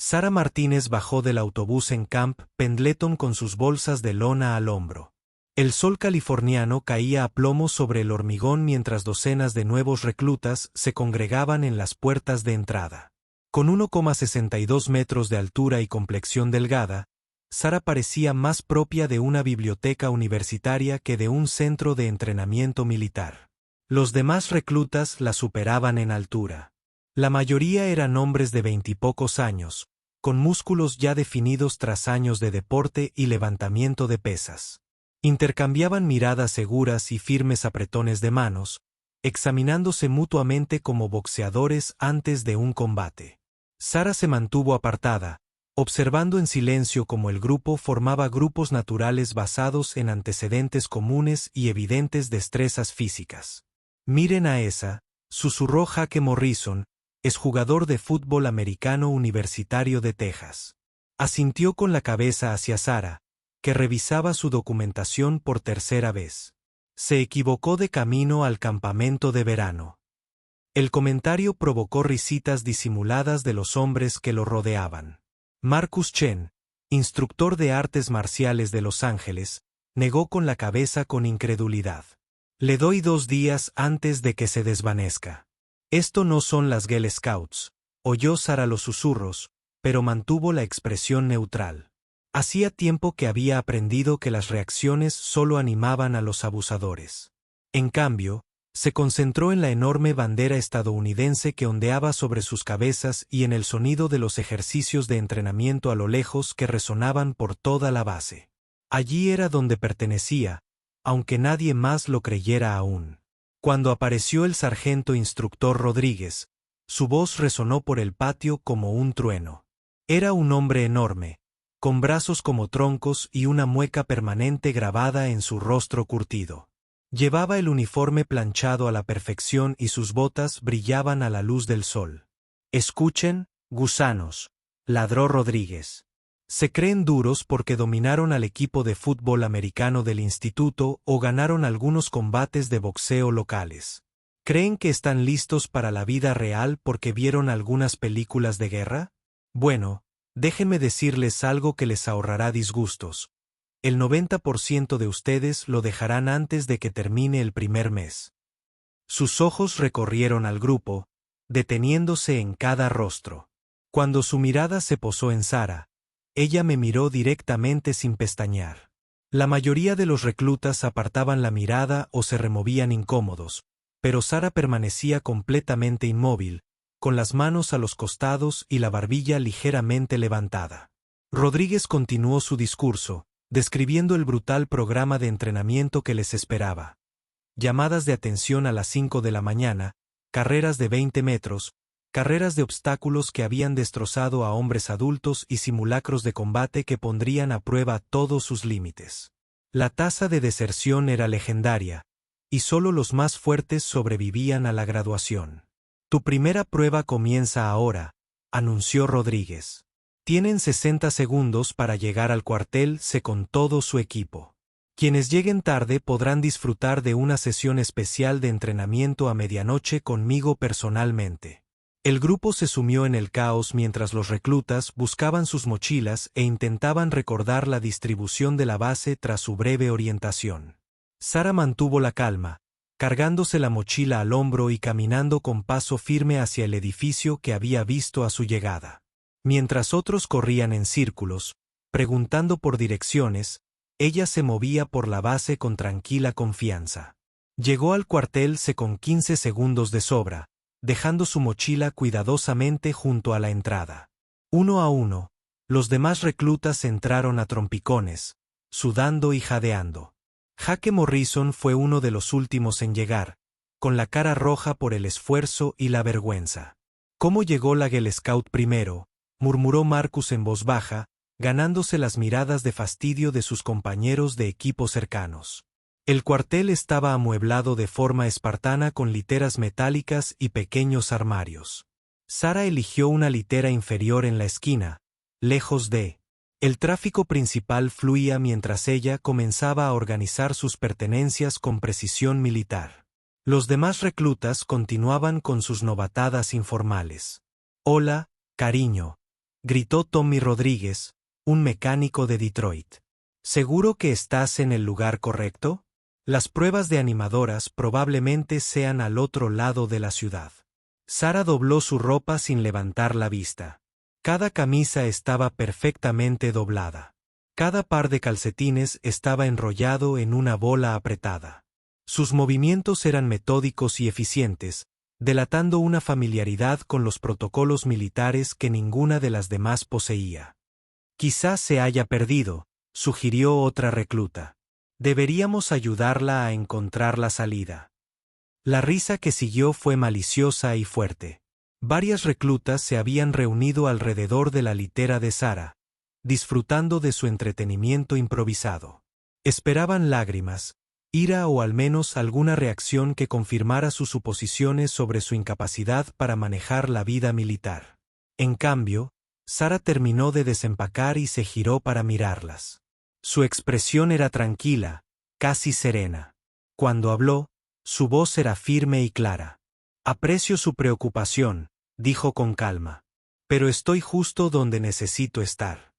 Sara Martínez bajó del autobús en Camp Pendleton con sus bolsas de lona al hombro. El sol californiano caía a plomo sobre el hormigón mientras docenas de nuevos reclutas se congregaban en las puertas de entrada. Con 1,62 metros de altura y complexión delgada, Sara parecía más propia de una biblioteca universitaria que de un centro de entrenamiento militar. Los demás reclutas la superaban en altura. La mayoría eran hombres de veintipocos años, con músculos ya definidos tras años de deporte y levantamiento de pesas. Intercambiaban miradas seguras y firmes apretones de manos, examinándose mutuamente como boxeadores antes de un combate. Sara se mantuvo apartada, observando en silencio cómo el grupo formaba grupos naturales basados en antecedentes comunes y evidentes destrezas físicas. «Miren a esa», susurró Jake Morrison, exjugador de fútbol americano universitario de Texas. Asintió con la cabeza hacia Sara, que revisaba su documentación por tercera vez. Se equivocó de camino al campamento de verano. El comentario provocó risitas disimuladas de los hombres que lo rodeaban. Marcus Chen, instructor de artes marciales de Los Ángeles, negó con la cabeza con incredulidad. «Le doy 2 días antes de que se desvanezca». «Esto no son las Girl Scouts», oyó Sara los susurros, pero mantuvo la expresión neutral. Hacía tiempo que había aprendido que las reacciones solo animaban a los abusadores. En cambio, se concentró en la enorme bandera estadounidense que ondeaba sobre sus cabezas y en el sonido de los ejercicios de entrenamiento a lo lejos que resonaban por toda la base. Allí era donde pertenecía, aunque nadie más lo creyera aún. Cuando apareció el sargento instructor Rodríguez, su voz resonó por el patio como un trueno. Era un hombre enorme, con brazos como troncos y una mueca permanente grabada en su rostro curtido. Llevaba el uniforme planchado a la perfección y sus botas brillaban a la luz del sol. «Escuchen, gusanos», ladró Rodríguez. «Se creen duros porque dominaron al equipo de fútbol americano del instituto o ganaron algunos combates de boxeo locales. ¿Creen que están listos para la vida real porque vieron algunas películas de guerra? Bueno, déjenme decirles algo que les ahorrará disgustos. El 90% de ustedes lo dejarán antes de que termine el primer mes». Sus ojos recorrieron al grupo, deteniéndose en cada rostro. Cuando su mirada se posó en Sara, ella me miró directamente sin pestañear. La mayoría de los reclutas apartaban la mirada o se removían incómodos, pero Sara permanecía completamente inmóvil, con las manos a los costados y la barbilla ligeramente levantada. Rodríguez continuó su discurso, describiendo el brutal programa de entrenamiento que les esperaba. Llamadas de atención a las 5 de la mañana, carreras de 20 metros, carreras de obstáculos que habían destrozado a hombres adultos y simulacros de combate que pondrían a prueba todos sus límites. La tasa de deserción era legendaria, y solo los más fuertes sobrevivían a la graduación. «Tu primera prueba comienza ahora», anunció Rodríguez. «Tienen 60 segundos para llegar al cuartel con todo su equipo. Quienes lleguen tarde podrán disfrutar de una sesión especial de entrenamiento a medianoche conmigo personalmente». El grupo se sumió en el caos mientras los reclutas buscaban sus mochilas e intentaban recordar la distribución de la base tras su breve orientación. Sara mantuvo la calma, cargándose la mochila al hombro y caminando con paso firme hacia el edificio que había visto a su llegada. Mientras otros corrían en círculos, preguntando por direcciones, ella se movía por la base con tranquila confianza. Llegó al cuartel con 15 segundos de sobra, dejando su mochila cuidadosamente junto a la entrada. Uno a uno, los demás reclutas entraron a trompicones, sudando y jadeando. Jake Morrison fue uno de los últimos en llegar, con la cara roja por el esfuerzo y la vergüenza. «¿Cómo llegó la Girl Scout primero?», murmuró Marcus en voz baja, ganándose las miradas de fastidio de sus compañeros de equipo cercanos. El cuartel estaba amueblado de forma espartana con literas metálicas y pequeños armarios. Sara eligió una litera inferior en la esquina, lejos de. El tráfico principal fluía mientras ella comenzaba a organizar sus pertenencias con precisión militar. Los demás reclutas continuaban con sus novatadas informales. «Hola, cariño», gritó Tommy Rodríguez, un mecánico de Detroit. ¿Seguro que estás en el lugar correcto? Las pruebas de animadoras probablemente sean al otro lado de la ciudad. Sara dobló su ropa sin levantar la vista. Cada camisa estaba perfectamente doblada. Cada par de calcetines estaba enrollado en una bola apretada. Sus movimientos eran metódicos y eficientes, delatando una familiaridad con los protocolos militares que ninguna de las demás poseía. Quizás se haya perdido, sugirió otra recluta. Deberíamos ayudarla a encontrar la salida. La risa que siguió fue maliciosa y fuerte. Varias reclutas se habían reunido alrededor de la litera de Sara, disfrutando de su entretenimiento improvisado. Esperaban lágrimas, ira o al menos alguna reacción que confirmara sus suposiciones sobre su incapacidad para manejar la vida militar. En cambio, Sara terminó de desempacar y se giró para mirarlas. Su expresión era tranquila, casi serena. Cuando habló, su voz era firme y clara. Aprecio su preocupación, dijo con calma. Pero estoy justo donde necesito estar.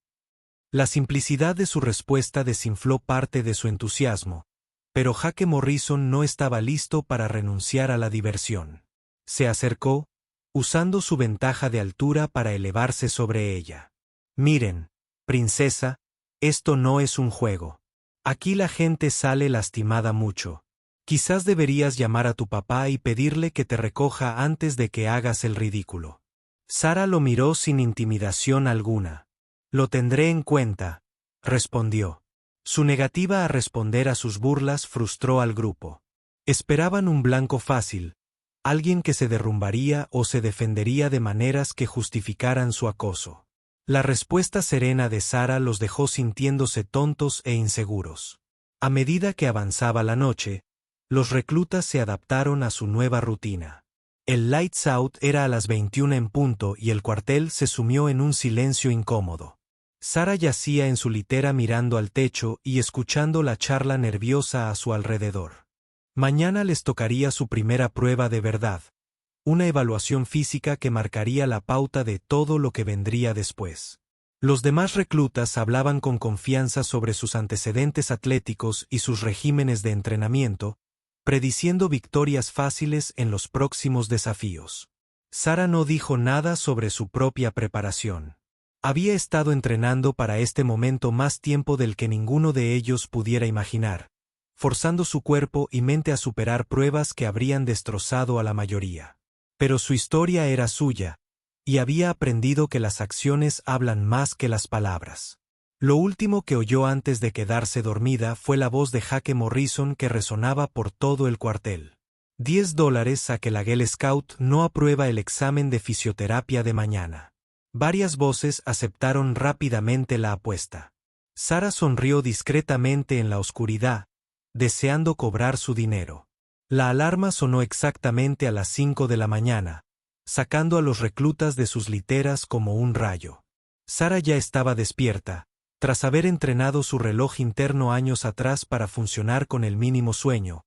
La simplicidad de su respuesta desinfló parte de su entusiasmo, pero Jake Morrison no estaba listo para renunciar a la diversión. Se acercó, usando su ventaja de altura para elevarse sobre ella. Miren, princesa, esto no es un juego. Aquí la gente sale lastimada mucho. Quizás deberías llamar a tu papá y pedirle que te recoja antes de que hagas el ridículo. Sara lo miró sin intimidación alguna. Lo tendré en cuenta, respondió. Su negativa a responder a sus burlas frustró al grupo. Esperaban un blanco fácil, alguien que se derrumbaría o se defendería de maneras que justificaran su acoso. La respuesta serena de Sara los dejó sintiéndose tontos e inseguros. A medida que avanzaba la noche, los reclutas se adaptaron a su nueva rutina. El lights out era a las 21 en punto y el cuartel se sumió en un silencio incómodo. Sara yacía en su litera mirando al techo y escuchando la charla nerviosa a su alrededor. Mañana les tocaría su primera prueba de verdad, una evaluación física que marcaría la pauta de todo lo que vendría después. Los demás reclutas hablaban con confianza sobre sus antecedentes atléticos y sus regímenes de entrenamiento, prediciendo victorias fáciles en los próximos desafíos. Sara no dijo nada sobre su propia preparación. Había estado entrenando para este momento más tiempo del que ninguno de ellos pudiera imaginar, forzando su cuerpo y mente a superar pruebas que habrían destrozado a la mayoría. Pero su historia era suya, y había aprendido que las acciones hablan más que las palabras. Lo último que oyó antes de quedarse dormida fue la voz de Jake Morrison que resonaba por todo el cuartel. $10 a que la Girl Scout no aprueba el examen de fisioterapia de mañana. Varias voces aceptaron rápidamente la apuesta. Sara sonrió discretamente en la oscuridad, deseando cobrar su dinero. La alarma sonó exactamente a las 5 de la mañana, sacando a los reclutas de sus literas como un rayo. Sara ya estaba despierta, tras haber entrenado su reloj interno años atrás para funcionar con el mínimo sueño,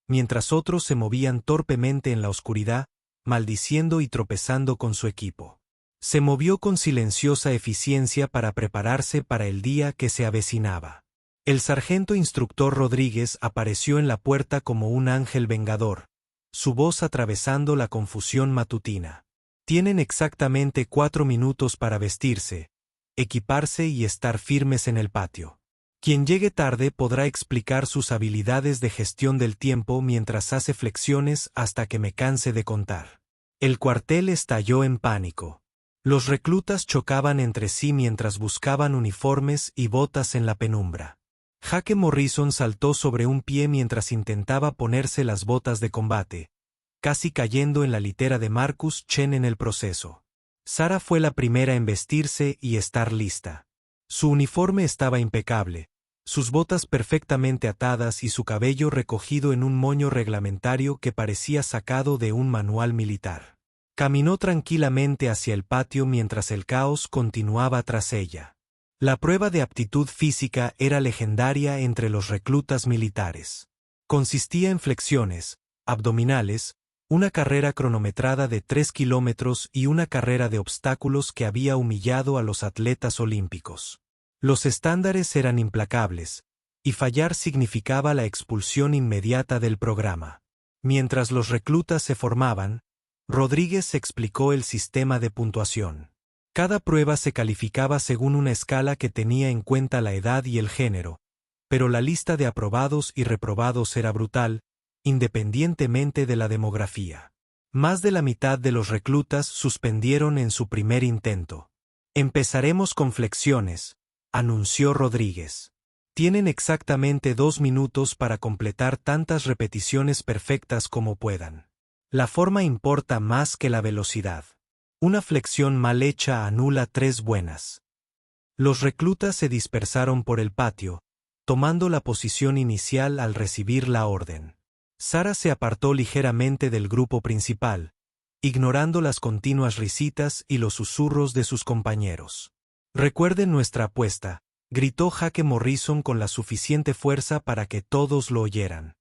mientras otros se movían torpemente en la oscuridad, maldiciendo y tropezando con su equipo. Se movió con silenciosa eficiencia para prepararse para el día que se avecinaba. El sargento instructor Rodríguez apareció en la puerta como un ángel vengador, su voz atravesando la confusión matutina. Tienen exactamente 4 minutos para vestirse, equiparse y estar firmes en el patio. Quien llegue tarde podrá explicar sus habilidades de gestión del tiempo mientras hace flexiones hasta que me canse de contar. El cuartel estalló en pánico. Los reclutas chocaban entre sí mientras buscaban uniformes y botas en la penumbra. Jake Morrison saltó sobre un pie mientras intentaba ponerse las botas de combate, casi cayendo en la litera de Marcus Chen en el proceso. Sara fue la primera en vestirse y estar lista. Su uniforme estaba impecable, sus botas perfectamente atadas y su cabello recogido en un moño reglamentario que parecía sacado de un manual militar. Caminó tranquilamente hacia el patio mientras el caos continuaba tras ella. La prueba de aptitud física era legendaria entre los reclutas militares. Consistía en flexiones, abdominales, una carrera cronometrada de 3 kilómetros y una carrera de obstáculos que había humillado a los atletas olímpicos. Los estándares eran implacables, y fallar significaba la expulsión inmediata del programa. Mientras los reclutas se formaban, Rodríguez explicó el sistema de puntuación. Cada prueba se calificaba según una escala que tenía en cuenta la edad y el género, pero la lista de aprobados y reprobados era brutal, independientemente de la demografía. Más de la mitad de los reclutas suspendieron en su primer intento. Empezaremos con flexiones, anunció Rodríguez. Tienen exactamente 2 minutos para completar tantas repeticiones perfectas como puedan. La forma importa más que la velocidad. Una flexión mal hecha anula 3 buenas. Los reclutas se dispersaron por el patio, tomando la posición inicial al recibir la orden. Sara se apartó ligeramente del grupo principal, ignorando las continuas risitas y los susurros de sus compañeros. «Recuerden nuestra apuesta», gritó Jake Morrison con la suficiente fuerza para que todos lo oyeran.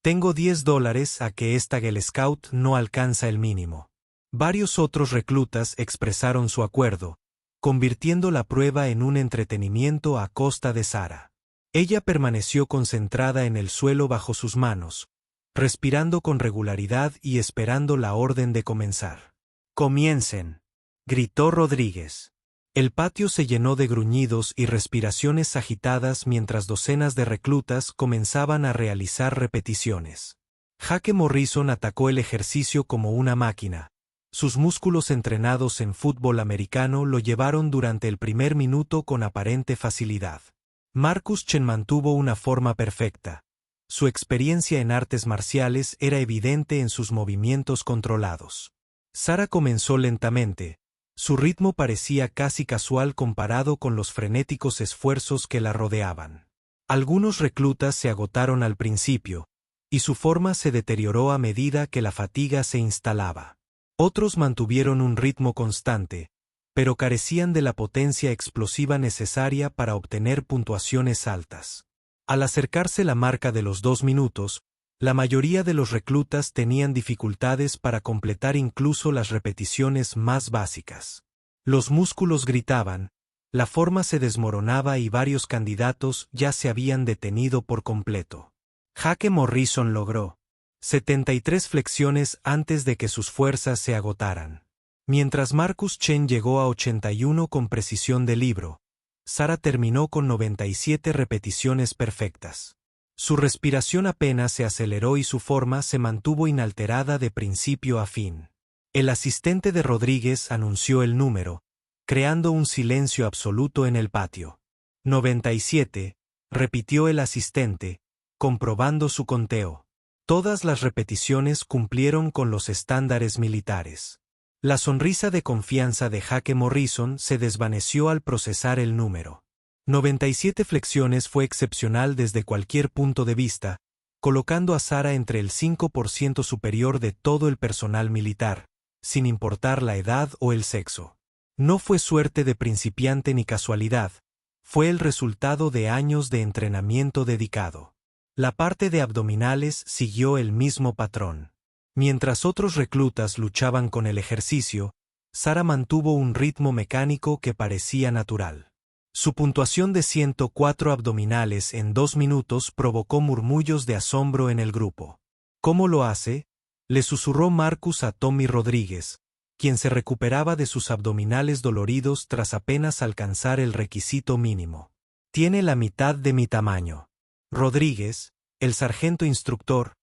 «Tengo $10 a que esta Girl Scout no alcanza el mínimo». Varios otros reclutas expresaron su acuerdo, convirtiendo la prueba en un entretenimiento a costa de Sara. Ella permaneció concentrada en el suelo bajo sus manos, respirando con regularidad y esperando la orden de comenzar. «Comiencen», gritó Rodríguez. El patio se llenó de gruñidos y respiraciones agitadas mientras docenas de reclutas comenzaban a realizar repeticiones. Jake Morrison atacó el ejercicio como una máquina. Sus músculos entrenados en fútbol americano lo llevaron durante el primer minuto con aparente facilidad. Marcus Chen mantuvo una forma perfecta. Su experiencia en artes marciales era evidente en sus movimientos controlados. Sara comenzó lentamente. Su ritmo parecía casi casual comparado con los frenéticos esfuerzos que la rodeaban. Algunos reclutas se agotaron al principio, y su forma se deterioró a medida que la fatiga se instalaba. Otros mantuvieron un ritmo constante, pero carecían de la potencia explosiva necesaria para obtener puntuaciones altas. Al acercarse la marca de los 2 minutos, la mayoría de los reclutas tenían dificultades para completar incluso las repeticiones más básicas. Los músculos gritaban, la forma se desmoronaba y varios candidatos ya se habían detenido por completo. Jake Morrison logró 73 flexiones antes de que sus fuerzas se agotaran. Mientras Marcus Chen llegó a 81 con precisión de libro, Sara terminó con 97 repeticiones perfectas. Su respiración apenas se aceleró y su forma se mantuvo inalterada de principio a fin. El asistente de Rodríguez anunció el número, creando un silencio absoluto en el patio. 97, repitió el asistente, comprobando su conteo. Todas las repeticiones cumplieron con los estándares militares. La sonrisa de confianza de Jake Morrison se desvaneció al procesar el número. 97 flexiones fue excepcional desde cualquier punto de vista, colocando a Sara entre el 5% superior de todo el personal militar, sin importar la edad o el sexo. No fue suerte de principiante ni casualidad, fue el resultado de años de entrenamiento dedicado. La parte de abdominales siguió el mismo patrón. Mientras otros reclutas luchaban con el ejercicio, Sara mantuvo un ritmo mecánico que parecía natural. Su puntuación de 104 abdominales en 2 minutos provocó murmullos de asombro en el grupo. ¿Cómo lo hace?, le susurró Marcus a Tommy Rodríguez, quien se recuperaba de sus abdominales doloridos tras apenas alcanzar el requisito mínimo. Tiene la mitad de mi tamaño. Rodríguez, el sargento instructor,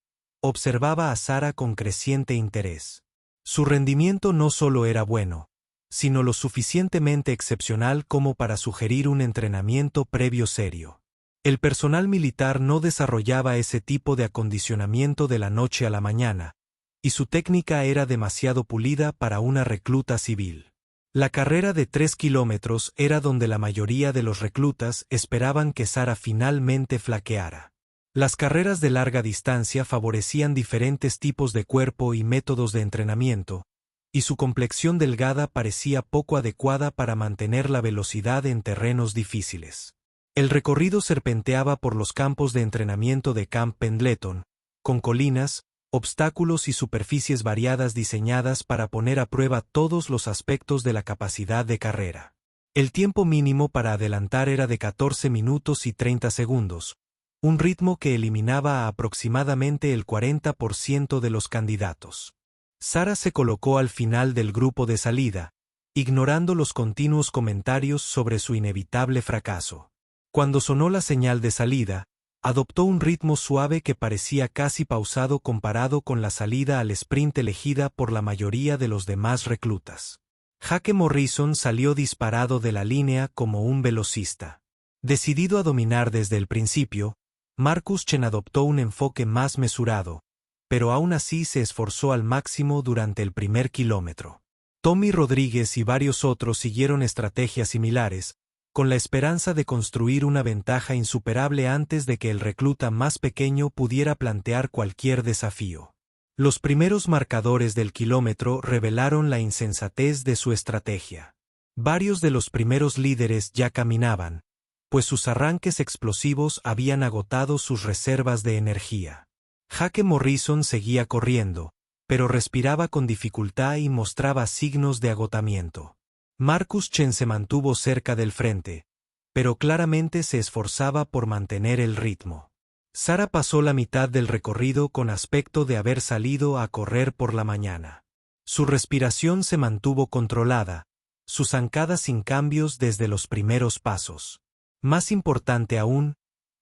observaba a Sara con creciente interés. Su rendimiento no solo era bueno, sino lo suficientemente excepcional como para sugerir un entrenamiento previo serio. El personal militar no desarrollaba ese tipo de acondicionamiento de la noche a la mañana, y su técnica era demasiado pulida para una recluta civil. La carrera de 3 kilómetros era donde la mayoría de los reclutas esperaban que Sara finalmente flaqueara. Las carreras de larga distancia favorecían diferentes tipos de cuerpo y métodos de entrenamiento, y su complexión delgada parecía poco adecuada para mantener la velocidad en terrenos difíciles. El recorrido serpenteaba por los campos de entrenamiento de Camp Pendleton, con colinas, obstáculos y superficies variadas diseñadas para poner a prueba todos los aspectos de la capacidad de carrera. El tiempo mínimo para adelantar era de 14 minutos y 30 segundos, un ritmo que eliminaba a aproximadamente el 40% de los candidatos. Sara se colocó al final del grupo de salida, ignorando los continuos comentarios sobre su inevitable fracaso. Cuando sonó la señal de salida, adoptó un ritmo suave que parecía casi pausado comparado con la salida al sprint elegida por la mayoría de los demás reclutas. Jake Morrison salió disparado de la línea como un velocista. Decidido a dominar desde el principio, Marcus Chen adoptó un enfoque más mesurado, pero aún así se esforzó al máximo durante el primer kilómetro. Tommy Rodríguez y varios otros siguieron estrategias similares, con la esperanza de construir una ventaja insuperable antes de que el recluta más pequeño pudiera plantear cualquier desafío. Los primeros marcadores del kilómetro revelaron la insensatez de su estrategia. Varios de los primeros líderes ya caminaban, pues sus arranques explosivos habían agotado sus reservas de energía. Jake Morrison seguía corriendo, pero respiraba con dificultad y mostraba signos de agotamiento. Marcus Chen se mantuvo cerca del frente, pero claramente se esforzaba por mantener el ritmo. Sara pasó la mitad del recorrido con aspecto de haber salido a correr por la mañana. Su respiración se mantuvo controlada, sus zancadas sin cambios desde los primeros pasos. Más importante aún,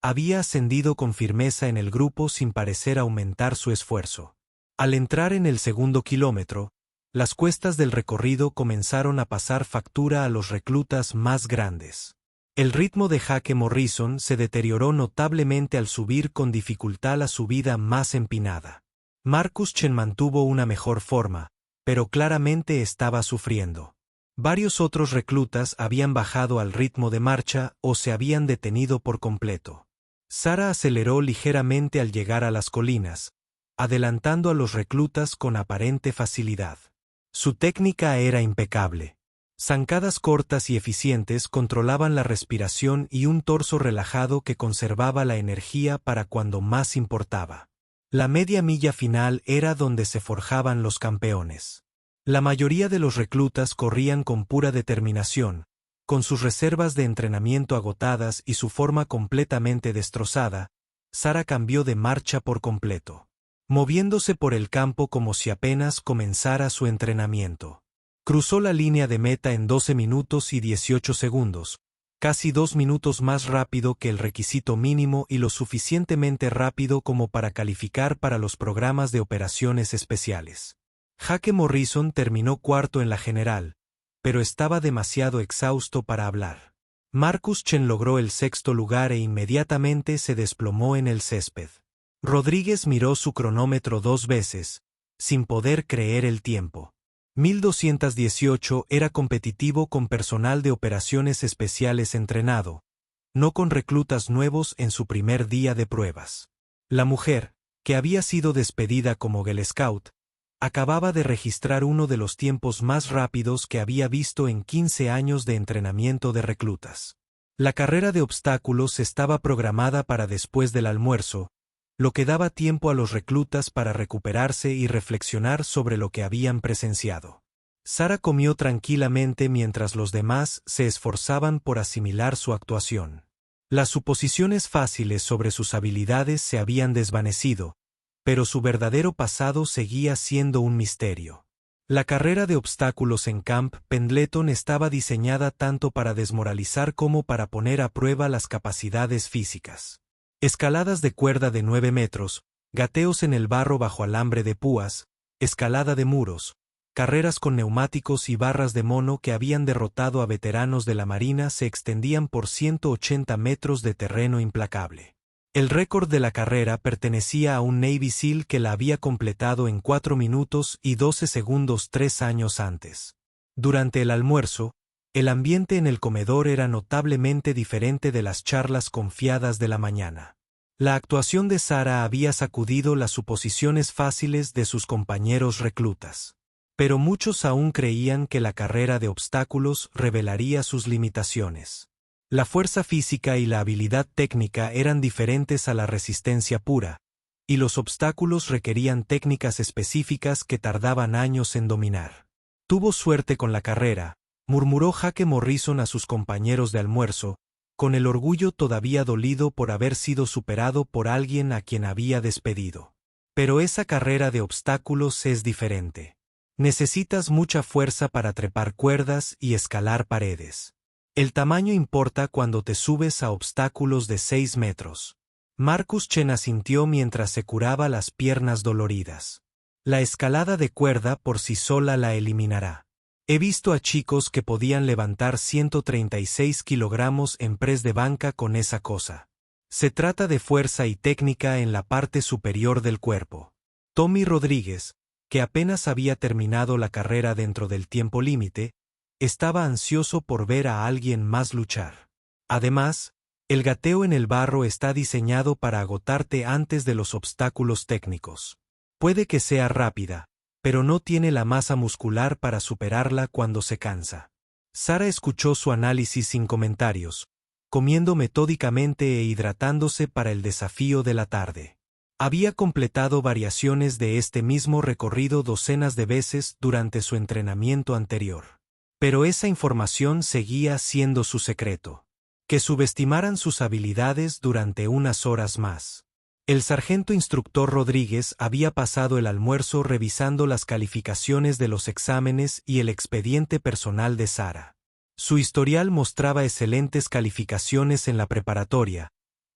había ascendido con firmeza en el grupo sin parecer aumentar su esfuerzo. Al entrar en el segundo kilómetro, las cuestas del recorrido comenzaron a pasar factura a los reclutas más grandes. El ritmo de Jake Morrison se deterioró notablemente al subir con dificultad la subida más empinada. Marcus Chen mantuvo una mejor forma, pero claramente estaba sufriendo. Varios otros reclutas habían bajado al ritmo de marcha o se habían detenido por completo. Sara aceleró ligeramente al llegar a las colinas, adelantando a los reclutas con aparente facilidad. Su técnica era impecable. Zancadas cortas y eficientes controlaban la respiración y un torso relajado que conservaba la energía para cuando más importaba. La media milla final era donde se forjaban los campeones. La mayoría de los reclutas corrían con pura determinación, con sus reservas de entrenamiento agotadas y su forma completamente destrozada. Sara cambió de marcha por completo, moviéndose por el campo como si apenas comenzara su entrenamiento. Cruzó la línea de meta en 12 minutos y 18 segundos, casi 2 minutos más rápido que el requisito mínimo y lo suficientemente rápido como para calificar para los programas de operaciones especiales. Jake Morrison terminó cuarto en la general, pero estaba demasiado exhausto para hablar. Marcus Chen logró el sexto lugar e inmediatamente se desplomó en el césped. Rodríguez miró su cronómetro 2 veces, sin poder creer el tiempo. 1218 era competitivo con personal de operaciones especiales entrenado, no con reclutas nuevos en su primer día de pruebas. La mujer, que había sido despedida como Girl Scout, acababa de registrar uno de los tiempos más rápidos que había visto en 15 años de entrenamiento de reclutas. La carrera de obstáculos estaba programada para después del almuerzo, lo que daba tiempo a los reclutas para recuperarse y reflexionar sobre lo que habían presenciado. Sara comió tranquilamente mientras los demás se esforzaban por asimilar su actuación. Las suposiciones fáciles sobre sus habilidades se habían desvanecido, pero su verdadero pasado seguía siendo un misterio. La carrera de obstáculos en Camp Pendleton estaba diseñada tanto para desmoralizar como para poner a prueba las capacidades físicas. Escaladas de cuerda de 9 metros, gateos en el barro bajo alambre de púas, escalada de muros, carreras con neumáticos y barras de mono que habían derrotado a veteranos de la Marina se extendían por 180 metros de terreno implacable. El récord de la carrera pertenecía a un Navy SEAL que la había completado en 4 minutos y 12 segundos 3 años antes. Durante el almuerzo, el ambiente en el comedor era notablemente diferente de las charlas confiadas de la mañana. La actuación de Sara había sacudido las suposiciones fáciles de sus compañeros reclutas. Pero muchos aún creían que la carrera de obstáculos revelaría sus limitaciones. La fuerza física y la habilidad técnica eran diferentes a la resistencia pura, y los obstáculos requerían técnicas específicas que tardaban años en dominar. Tuvo suerte con la carrera, murmuró Jake Morrison a sus compañeros de almuerzo, con el orgullo todavía dolido por haber sido superado por alguien a quien había despedido. Pero esa carrera de obstáculos es diferente. Necesitas mucha fuerza para trepar cuerdas y escalar paredes. El tamaño importa cuando te subes a obstáculos de 6 metros. Marcus Chen asintió mientras se curaba las piernas doloridas. La escalada de cuerda por sí sola la eliminará. He visto a chicos que podían levantar 136 kilogramos en press de banca con esa cosa. Se trata de fuerza y técnica en la parte superior del cuerpo. Tommy Rodríguez, que apenas había terminado la carrera dentro del tiempo límite, estaba ansioso por ver a alguien más luchar. Además, el gateo en el barro está diseñado para agotarte antes de los obstáculos técnicos. Puede que sea rápida, pero no tiene la masa muscular para superarla cuando se cansa. Sara escuchó su análisis sin comentarios, comiendo metódicamente e hidratándose para el desafío de la tarde. Había completado variaciones de este mismo recorrido docenas de veces durante su entrenamiento anterior. Pero esa información seguía siendo su secreto. Que subestimaran sus habilidades durante unas horas más. El sargento instructor Rodríguez había pasado el almuerzo revisando las calificaciones de los exámenes y el expediente personal de Sara. Su historial mostraba excelentes calificaciones en la preparatoria,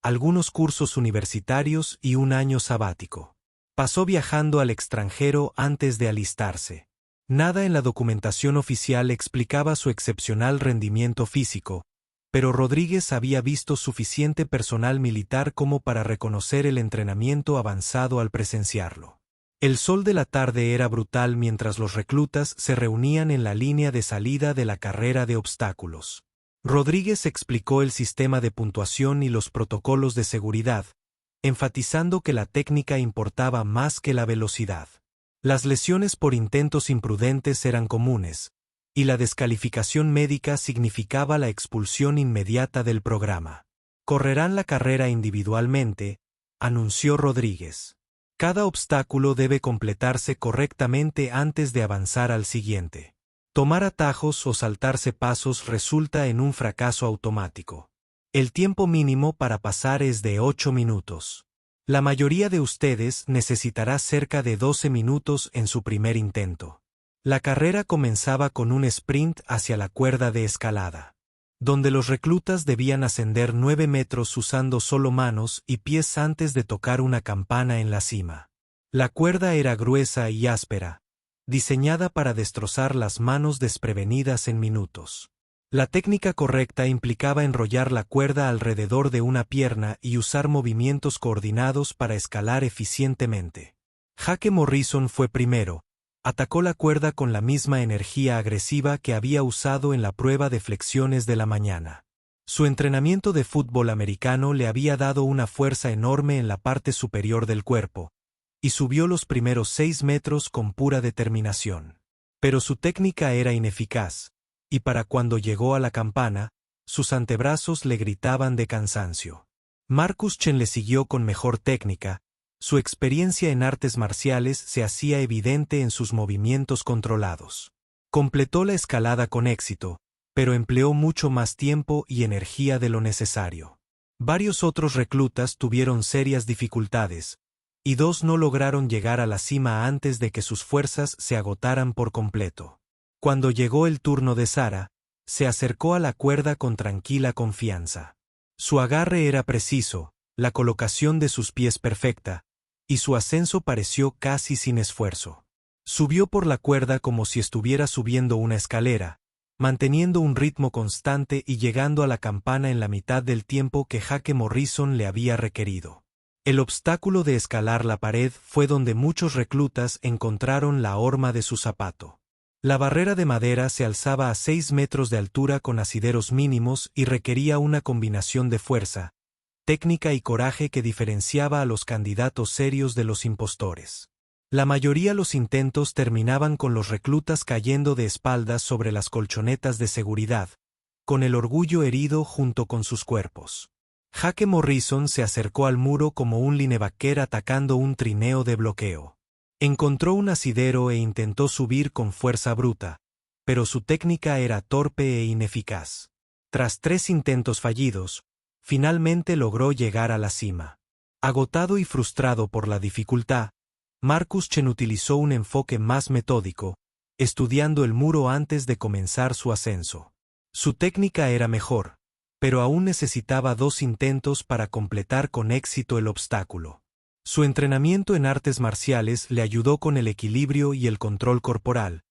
algunos cursos universitarios y un año sabático. Pasó viajando al extranjero antes de alistarse. Nada en la documentación oficial explicaba su excepcional rendimiento físico, pero Rodríguez había visto suficiente personal militar como para reconocer el entrenamiento avanzado al presenciarlo. El sol de la tarde era brutal mientras los reclutas se reunían en la línea de salida de la carrera de obstáculos. Rodríguez explicó el sistema de puntuación y los protocolos de seguridad, enfatizando que la técnica importaba más que la velocidad. Las lesiones por intentos imprudentes eran comunes, y la descalificación médica significaba la expulsión inmediata del programa. Correrán la carrera individualmente, anunció Rodríguez. Cada obstáculo debe completarse correctamente antes de avanzar al siguiente. Tomar atajos o saltarse pasos resulta en un fracaso automático. El tiempo mínimo para pasar es de 8 minutos. La mayoría de ustedes necesitará cerca de 12 minutos en su primer intento. La carrera comenzaba con un sprint hacia la cuerda de escalada, donde los reclutas debían ascender 9 metros usando solo manos y pies antes de tocar una campana en la cima. La cuerda era gruesa y áspera, diseñada para destrozar las manos desprevenidas en minutos. La técnica correcta implicaba enrollar la cuerda alrededor de una pierna y usar movimientos coordinados para escalar eficientemente. Jake Morrison fue primero. Atacó la cuerda con la misma energía agresiva que había usado en la prueba de flexiones de la mañana. Su entrenamiento de fútbol americano le había dado una fuerza enorme en la parte superior del cuerpo, y subió los primeros 6 metros con pura determinación. Pero su técnica era ineficaz, y para cuando llegó a la campana, sus antebrazos le gritaban de cansancio. Marcus Chen le siguió con mejor técnica. Su experiencia en artes marciales se hacía evidente en sus movimientos controlados. Completó la escalada con éxito, pero empleó mucho más tiempo y energía de lo necesario. Varios otros reclutas tuvieron serias dificultades, y 2 no lograron llegar a la cima antes de que sus fuerzas se agotaran por completo. Cuando llegó el turno de Sara, se acercó a la cuerda con tranquila confianza. Su agarre era preciso, la colocación de sus pies perfecta, y su ascenso pareció casi sin esfuerzo. Subió por la cuerda como si estuviera subiendo una escalera, manteniendo un ritmo constante y llegando a la campana en la mitad del tiempo que Jake Morrison le había requerido. El obstáculo de escalar la pared fue donde muchos reclutas encontraron la horma de su zapato. La barrera de madera se alzaba a 6 metros de altura con asideros mínimos y requería una combinación de fuerza, técnica y coraje que diferenciaba a los candidatos serios de los impostores. La mayoría de los intentos terminaban con los reclutas cayendo de espaldas sobre las colchonetas de seguridad, con el orgullo herido junto con sus cuerpos. Jake Morrison se acercó al muro como un linebacker atacando un trineo de bloqueo. Encontró un asidero e intentó subir con fuerza bruta, pero su técnica era torpe e ineficaz. Tras 3 intentos fallidos, finalmente logró llegar a la cima. Agotado y frustrado por la dificultad, Marcus Chen utilizó un enfoque más metódico, estudiando el muro antes de comenzar su ascenso. Su técnica era mejor, pero aún necesitaba 2 intentos para completar con éxito el obstáculo. Su entrenamiento en artes marciales le ayudó con el equilibrio y el control corporal,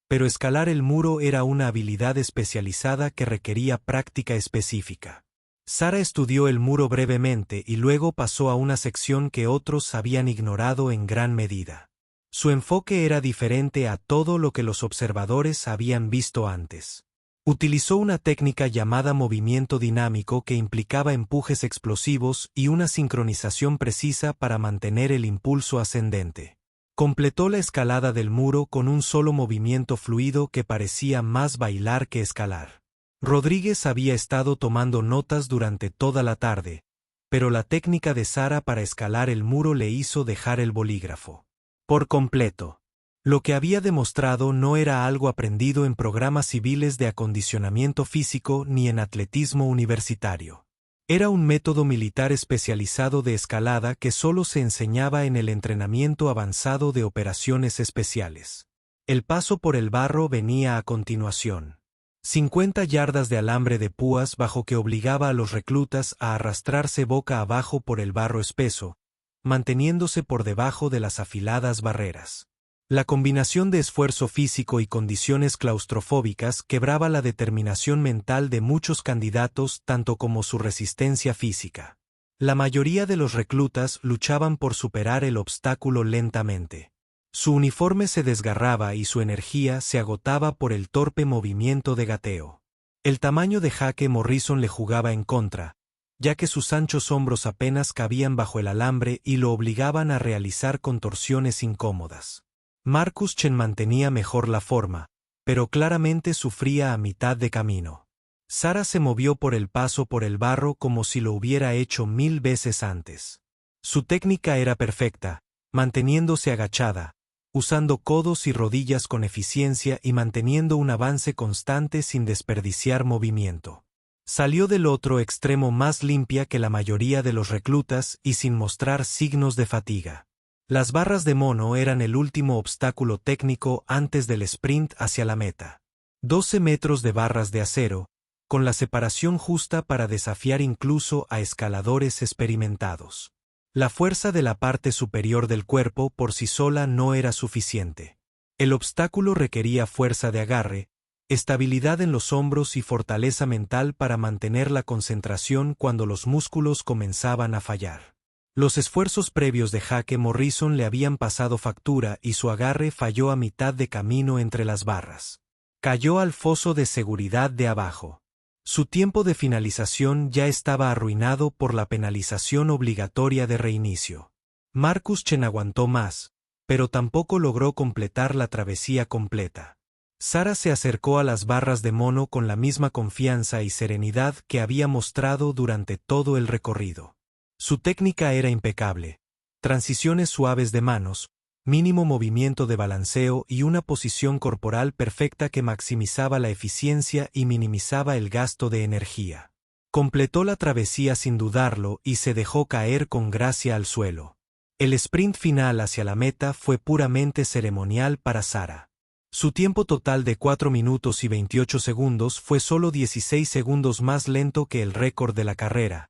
pero escalar el muro era una habilidad especializada que requería práctica específica. Sara estudió el muro brevemente y luego pasó a una sección que otros habían ignorado en gran medida. Su enfoque era diferente a todo lo que los observadores habían visto antes. Utilizó una técnica llamada movimiento dinámico que implicaba empujes explosivos y una sincronización precisa para mantener el impulso ascendente. Completó la escalada del muro con un solo movimiento fluido que parecía más bailar que escalar. Rodríguez había estado tomando notas durante toda la tarde, pero la técnica de Sara para escalar el muro le hizo dejar el bolígrafo por completo. Lo que había demostrado no era algo aprendido en programas civiles de acondicionamiento físico ni en atletismo universitario. Era un método militar especializado de escalada que solo se enseñaba en el entrenamiento avanzado de operaciones especiales. El paso por el barro venía a continuación. 50 yardas de alambre de púas bajo que obligaba a los reclutas a arrastrarse boca abajo por el barro espeso, manteniéndose por debajo de las afiladas barreras. La combinación de esfuerzo físico y condiciones claustrofóbicas quebraba la determinación mental de muchos candidatos tanto como su resistencia física. La mayoría de los reclutas luchaban por superar el obstáculo lentamente. Su uniforme se desgarraba y su energía se agotaba por el torpe movimiento de gateo. El tamaño de Jake Morrison le jugaba en contra, ya que sus anchos hombros apenas cabían bajo el alambre y lo obligaban a realizar contorsiones incómodas. Marcus Chen mantenía mejor la forma, pero claramente sufría a mitad de camino. Sara se movió por el paso por el barro como si lo hubiera hecho 1000 veces antes. Su técnica era perfecta, manteniéndose agachada, usando codos y rodillas con eficiencia y manteniendo un avance constante sin desperdiciar movimiento. Salió del otro extremo más limpia que la mayoría de los reclutas y sin mostrar signos de fatiga. Las barras de mono eran el último obstáculo técnico antes del sprint hacia la meta. 12 metros de barras de acero, con la separación justa para desafiar incluso a escaladores experimentados. La fuerza de la parte superior del cuerpo por sí sola no era suficiente. El obstáculo requería fuerza de agarre, estabilidad en los hombros y fortaleza mental para mantener la concentración cuando los músculos comenzaban a fallar. Los esfuerzos previos de Jake Morrison le habían pasado factura y su agarre falló a mitad de camino entre las barras. Cayó al foso de seguridad de abajo. Su tiempo de finalización ya estaba arruinado por la penalización obligatoria de reinicio. Marcus Chen aguantó más, pero tampoco logró completar la travesía completa. Sara se acercó a las barras de mono con la misma confianza y serenidad que había mostrado durante todo el recorrido. Su técnica era impecable, transiciones suaves de manos, mínimo movimiento de balanceo y una posición corporal perfecta que maximizaba la eficiencia y minimizaba el gasto de energía. Completó la travesía sin dudarlo y se dejó caer con gracia al suelo. El sprint final hacia la meta fue puramente ceremonial para Sara. Su tiempo total de 4 minutos y 28 segundos fue solo 16 segundos más lento que el récord de la carrera,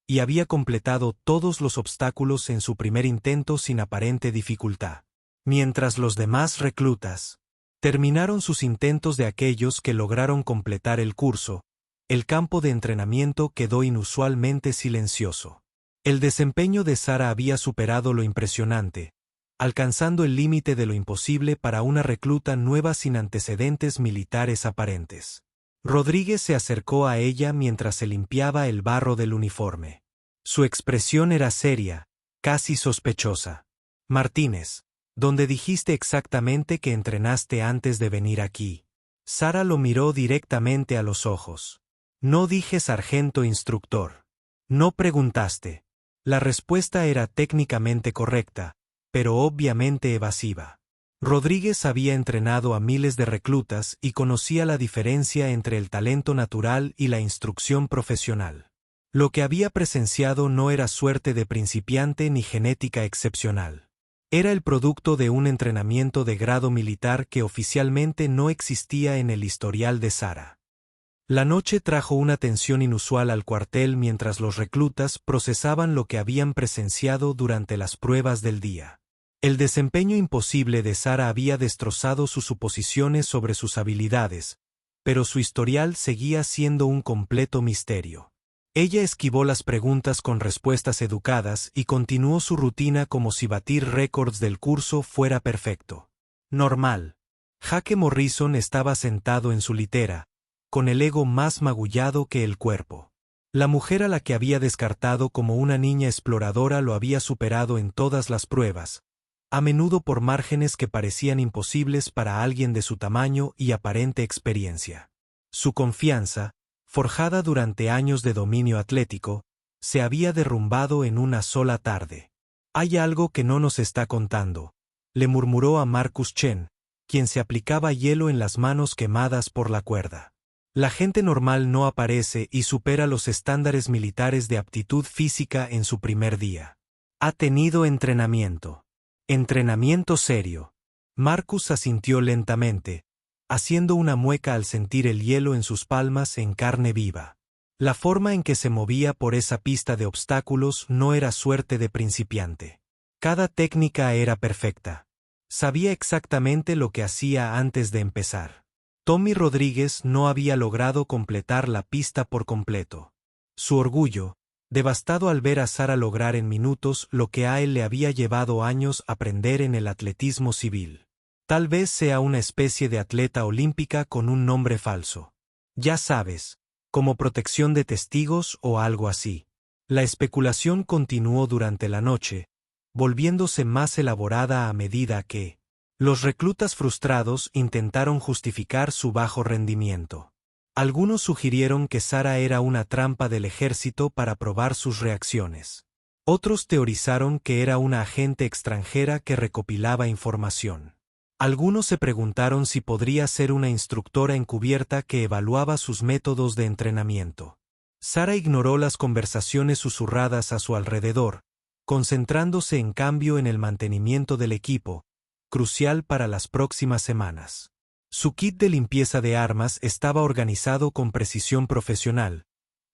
y había completado todos los obstáculos en su primer intento sin aparente dificultad. Mientras los demás reclutas terminaron sus intentos de aquellos que lograron completar el curso, el campo de entrenamiento quedó inusualmente silencioso. El desempeño de Sara había superado lo impresionante, alcanzando el límite de lo imposible para una recluta nueva sin antecedentes militares aparentes. Rodríguez se acercó a ella mientras se limpiaba el barro del uniforme. Su expresión era seria, casi sospechosa. Martínez, ¿dónde dijiste exactamente que entrenaste antes de venir aquí? Sara lo miró directamente a los ojos. No dije sargento instructor. No preguntaste. La respuesta era técnicamente correcta, pero obviamente evasiva. Rodríguez había entrenado a miles de reclutas y conocía la diferencia entre el talento natural y la instrucción profesional. Lo que había presenciado no era suerte de principiante ni genética excepcional. Era el producto de un entrenamiento de grado militar que oficialmente no existía en el historial de Sara. La noche trajo una tensión inusual al cuartel mientras los reclutas procesaban lo que habían presenciado durante las pruebas del día. El desempeño imposible de Sara había destrozado sus suposiciones sobre sus habilidades, pero su historial seguía siendo un completo misterio. Ella esquivó las preguntas con respuestas educadas y continuó su rutina como si batir récords del curso fuera perfecto. Normal. Jake Morrison estaba sentado en su litera, con el ego más magullado que el cuerpo. La mujer a la que había descartado como una niña exploradora lo había superado en todas las pruebas, a menudo por márgenes que parecían imposibles para alguien de su tamaño y aparente experiencia. Su confianza, forjada durante años de dominio atlético, se había derrumbado en una sola tarde. «Hay algo que no nos está contando», le murmuró a Marcus Chen, quien se aplicaba hielo en las manos quemadas por la cuerda. «La gente normal no aparece y supera los estándares militares de aptitud física en su primer día. Ha tenido entrenamiento. Entrenamiento serio». Marcus asintió lentamente, haciendo una mueca al sentir el hielo en sus palmas en carne viva. La forma en que se movía por esa pista de obstáculos no era suerte de principiante. Cada técnica era perfecta. Sabía exactamente lo que hacía antes de empezar. Tommy Rodríguez no había logrado completar la pista por completo. Su orgullo, devastado al ver a Sara lograr en minutos lo que a él le había llevado años aprender en el atletismo civil. Tal vez sea una especie de atleta olímpica con un nombre falso. Ya sabes, como protección de testigos o algo así. La especulación continuó durante la noche, volviéndose más elaborada a medida que los reclutas frustrados intentaron justificar su bajo rendimiento. Algunos sugirieron que Sara era una trampa del ejército para probar sus reacciones. Otros teorizaron que era una agente extranjera que recopilaba información. Algunos se preguntaron si podría ser una instructora encubierta que evaluaba sus métodos de entrenamiento. Sara ignoró las conversaciones susurradas a su alrededor, concentrándose en cambio en el mantenimiento del equipo, crucial para las próximas semanas. Su kit de limpieza de armas estaba organizado con precisión profesional,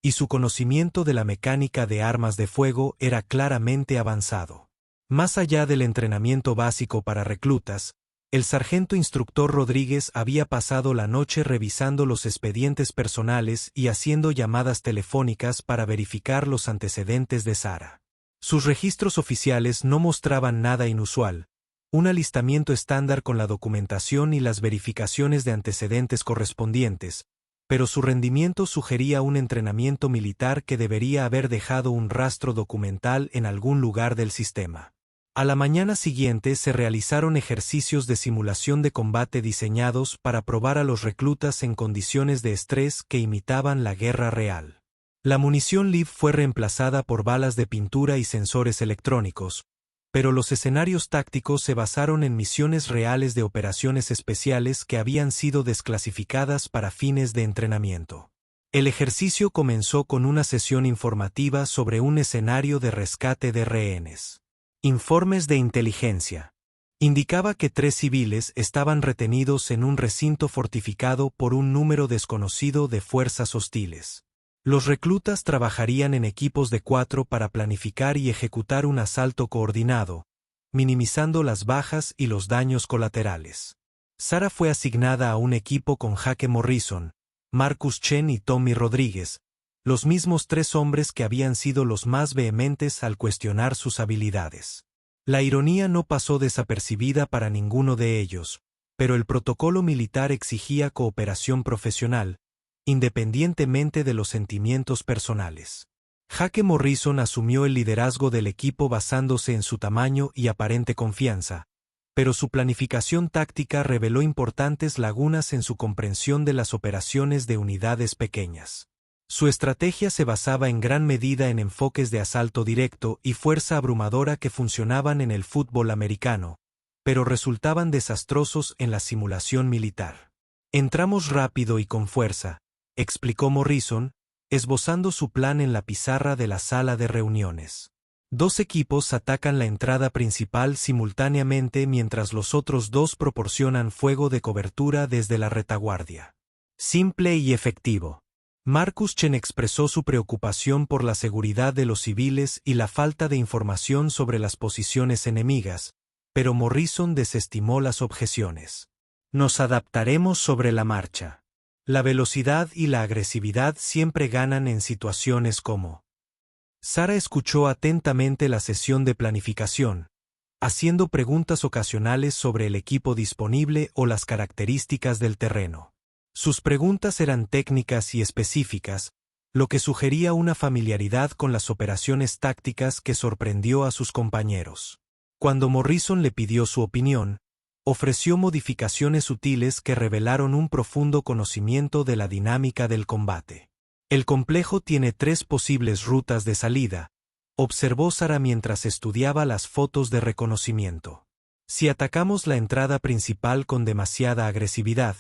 y su conocimiento de la mecánica de armas de fuego era claramente avanzado. Más allá del entrenamiento básico para reclutas, el sargento instructor Rodríguez había pasado la noche revisando los expedientes personales y haciendo llamadas telefónicas para verificar los antecedentes de Sara. Sus registros oficiales no mostraban nada inusual, un alistamiento estándar con la documentación y las verificaciones de antecedentes correspondientes, pero su rendimiento sugería un entrenamiento militar que debería haber dejado un rastro documental en algún lugar del sistema. A la mañana siguiente se realizaron ejercicios de simulación de combate diseñados para probar a los reclutas en condiciones de estrés que imitaban la guerra real. La munición LIV fue reemplazada por balas de pintura y sensores electrónicos, pero los escenarios tácticos se basaron en misiones reales de operaciones especiales que habían sido desclasificadas para fines de entrenamiento. El ejercicio comenzó con una sesión informativa sobre un escenario de rescate de rehenes. Informes de inteligencia. Indicaba que 3 civiles estaban retenidos en un recinto fortificado por un número desconocido de fuerzas hostiles. Los reclutas trabajarían en equipos de 4 para planificar y ejecutar un asalto coordinado, minimizando las bajas y los daños colaterales. Sara fue asignada a un equipo con Jake Morrison, Marcus Chen y Tommy Rodríguez, los mismos 3 hombres que habían sido los más vehementes al cuestionar sus habilidades. La ironía no pasó desapercibida para ninguno de ellos, pero el protocolo militar exigía cooperación profesional, independientemente de los sentimientos personales. Jake Morrison asumió el liderazgo del equipo basándose en su tamaño y aparente confianza, pero su planificación táctica reveló importantes lagunas en su comprensión de las operaciones de unidades pequeñas. Su estrategia se basaba en gran medida en enfoques de asalto directo y fuerza abrumadora que funcionaban en el fútbol americano, pero resultaban desastrosos en la simulación militar. «Entramos rápido y con fuerza», explicó Morrison, esbozando su plan en la pizarra de la sala de reuniones. Dos equipos atacan la entrada principal simultáneamente mientras los otros dos proporcionan fuego de cobertura desde la retaguardia. Simple y efectivo. Marcus Chen expresó su preocupación por la seguridad de los civiles y la falta de información sobre las posiciones enemigas, pero Morrison desestimó las objeciones. Nos adaptaremos sobre la marcha. La velocidad y la agresividad siempre ganan en situaciones como. Sara escuchó atentamente la sesión de planificación, haciendo preguntas ocasionales sobre el equipo disponible o las características del terreno. Sus preguntas eran técnicas y específicas, lo que sugería una familiaridad con las operaciones tácticas que sorprendió a sus compañeros. Cuando Morrison le pidió su opinión, ofreció modificaciones sutiles que revelaron un profundo conocimiento de la dinámica del combate. El complejo tiene 3 posibles rutas de salida, observó Sara mientras estudiaba las fotos de reconocimiento. Si atacamos la entrada principal con demasiada agresividad,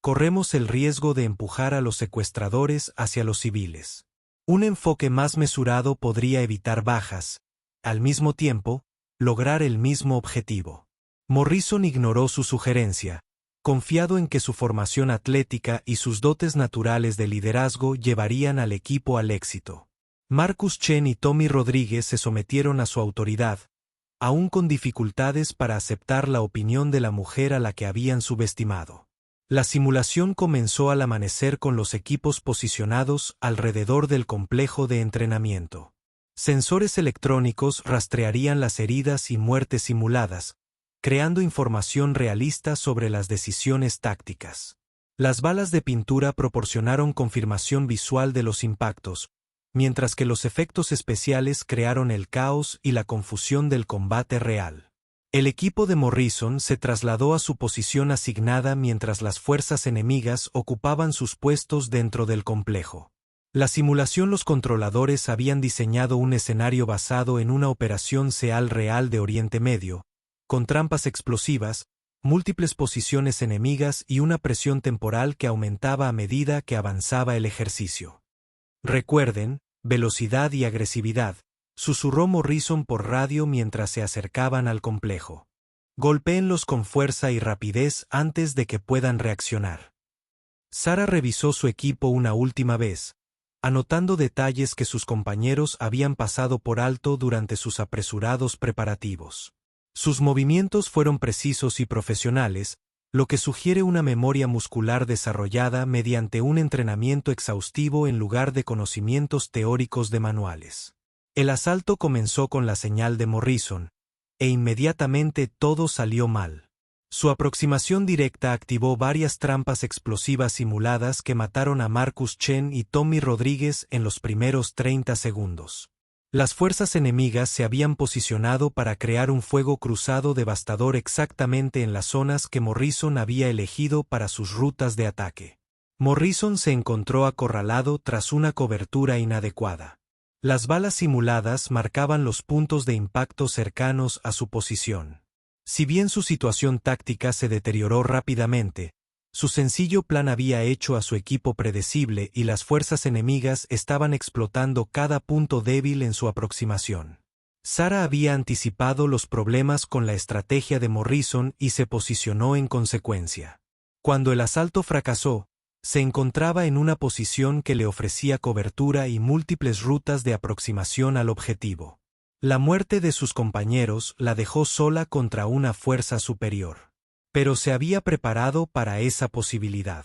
corremos el riesgo de empujar a los secuestradores hacia los civiles. Un enfoque más mesurado podría evitar bajas, al mismo tiempo, lograr el mismo objetivo. Morrison ignoró su sugerencia, confiado en que su formación atlética y sus dotes naturales de liderazgo llevarían al equipo al éxito. Marcus Chen y Tommy Rodríguez se sometieron a su autoridad, aún con dificultades para aceptar la opinión de la mujer a la que habían subestimado. La simulación comenzó al amanecer con los equipos posicionados alrededor del complejo de entrenamiento. Sensores electrónicos rastrearían las heridas y muertes simuladas, creando información realista sobre las decisiones tácticas. Las balas de pintura proporcionaron confirmación visual de los impactos, mientras que los efectos especiales crearon el caos y la confusión del combate real. El equipo de Morrison se trasladó a su posición asignada mientras las fuerzas enemigas ocupaban sus puestos dentro del complejo. La simulación. Los controladores habían diseñado un escenario basado en una operación SEAL real de Oriente Medio, con trampas explosivas, múltiples posiciones enemigas y una presión temporal que aumentaba a medida que avanzaba el ejercicio. Recuerden, velocidad y agresividad, susurró Morrison por radio mientras se acercaban al complejo. Golpéenlos con fuerza y rapidez antes de que puedan reaccionar. Sara revisó su equipo una última vez, anotando detalles que sus compañeros habían pasado por alto durante sus apresurados preparativos. Sus movimientos fueron precisos y profesionales, lo que sugiere una memoria muscular desarrollada mediante un entrenamiento exhaustivo en lugar de conocimientos teóricos de manuales. El asalto comenzó con la señal de Morrison, e inmediatamente todo salió mal. Su aproximación directa activó varias trampas explosivas simuladas que mataron a Marcus Chen y Tommy Rodríguez en los primeros 30 segundos. Las fuerzas enemigas se habían posicionado para crear un fuego cruzado devastador exactamente en las zonas que Morrison había elegido para sus rutas de ataque. Morrison se encontró acorralado tras una cobertura inadecuada. Las balas simuladas marcaban los puntos de impacto cercanos a su posición. Si bien su situación táctica se deterioró rápidamente, su sencillo plan había hecho a su equipo predecible y las fuerzas enemigas estaban explotando cada punto débil en su aproximación. Sara había anticipado los problemas con la estrategia de Morrison y se posicionó en consecuencia. Cuando el asalto fracasó, se encontraba en una posición que le ofrecía cobertura y múltiples rutas de aproximación al objetivo. La muerte de sus compañeros la dejó sola contra una fuerza superior. Pero se había preparado para esa posibilidad.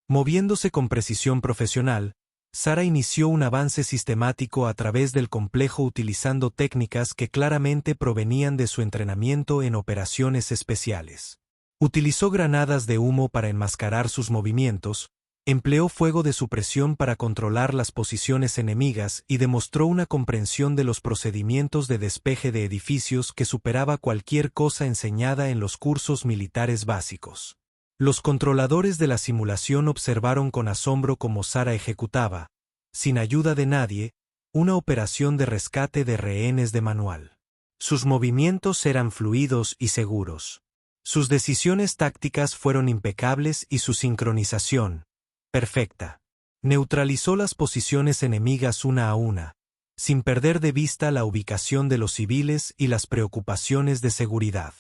Moviéndose con precisión profesional, Sara inició un avance sistemático a través del complejo utilizando técnicas que claramente provenían de su entrenamiento en operaciones especiales. Utilizó granadas de humo para enmascarar sus movimientos, empleó fuego de supresión para controlar las posiciones enemigas y demostró una comprensión de los procedimientos de despeje de edificios que superaba cualquier cosa enseñada en los cursos militares básicos. Los controladores de la simulación observaron con asombro cómo Sara ejecutaba, sin ayuda de nadie, una operación de rescate de rehenes de manual. Sus movimientos eran fluidos y seguros. Sus decisiones tácticas fueron impecables y su sincronización, perfecta. Neutralizó las posiciones enemigas una a una, sin perder de vista la ubicación de los civiles y las preocupaciones de seguridad.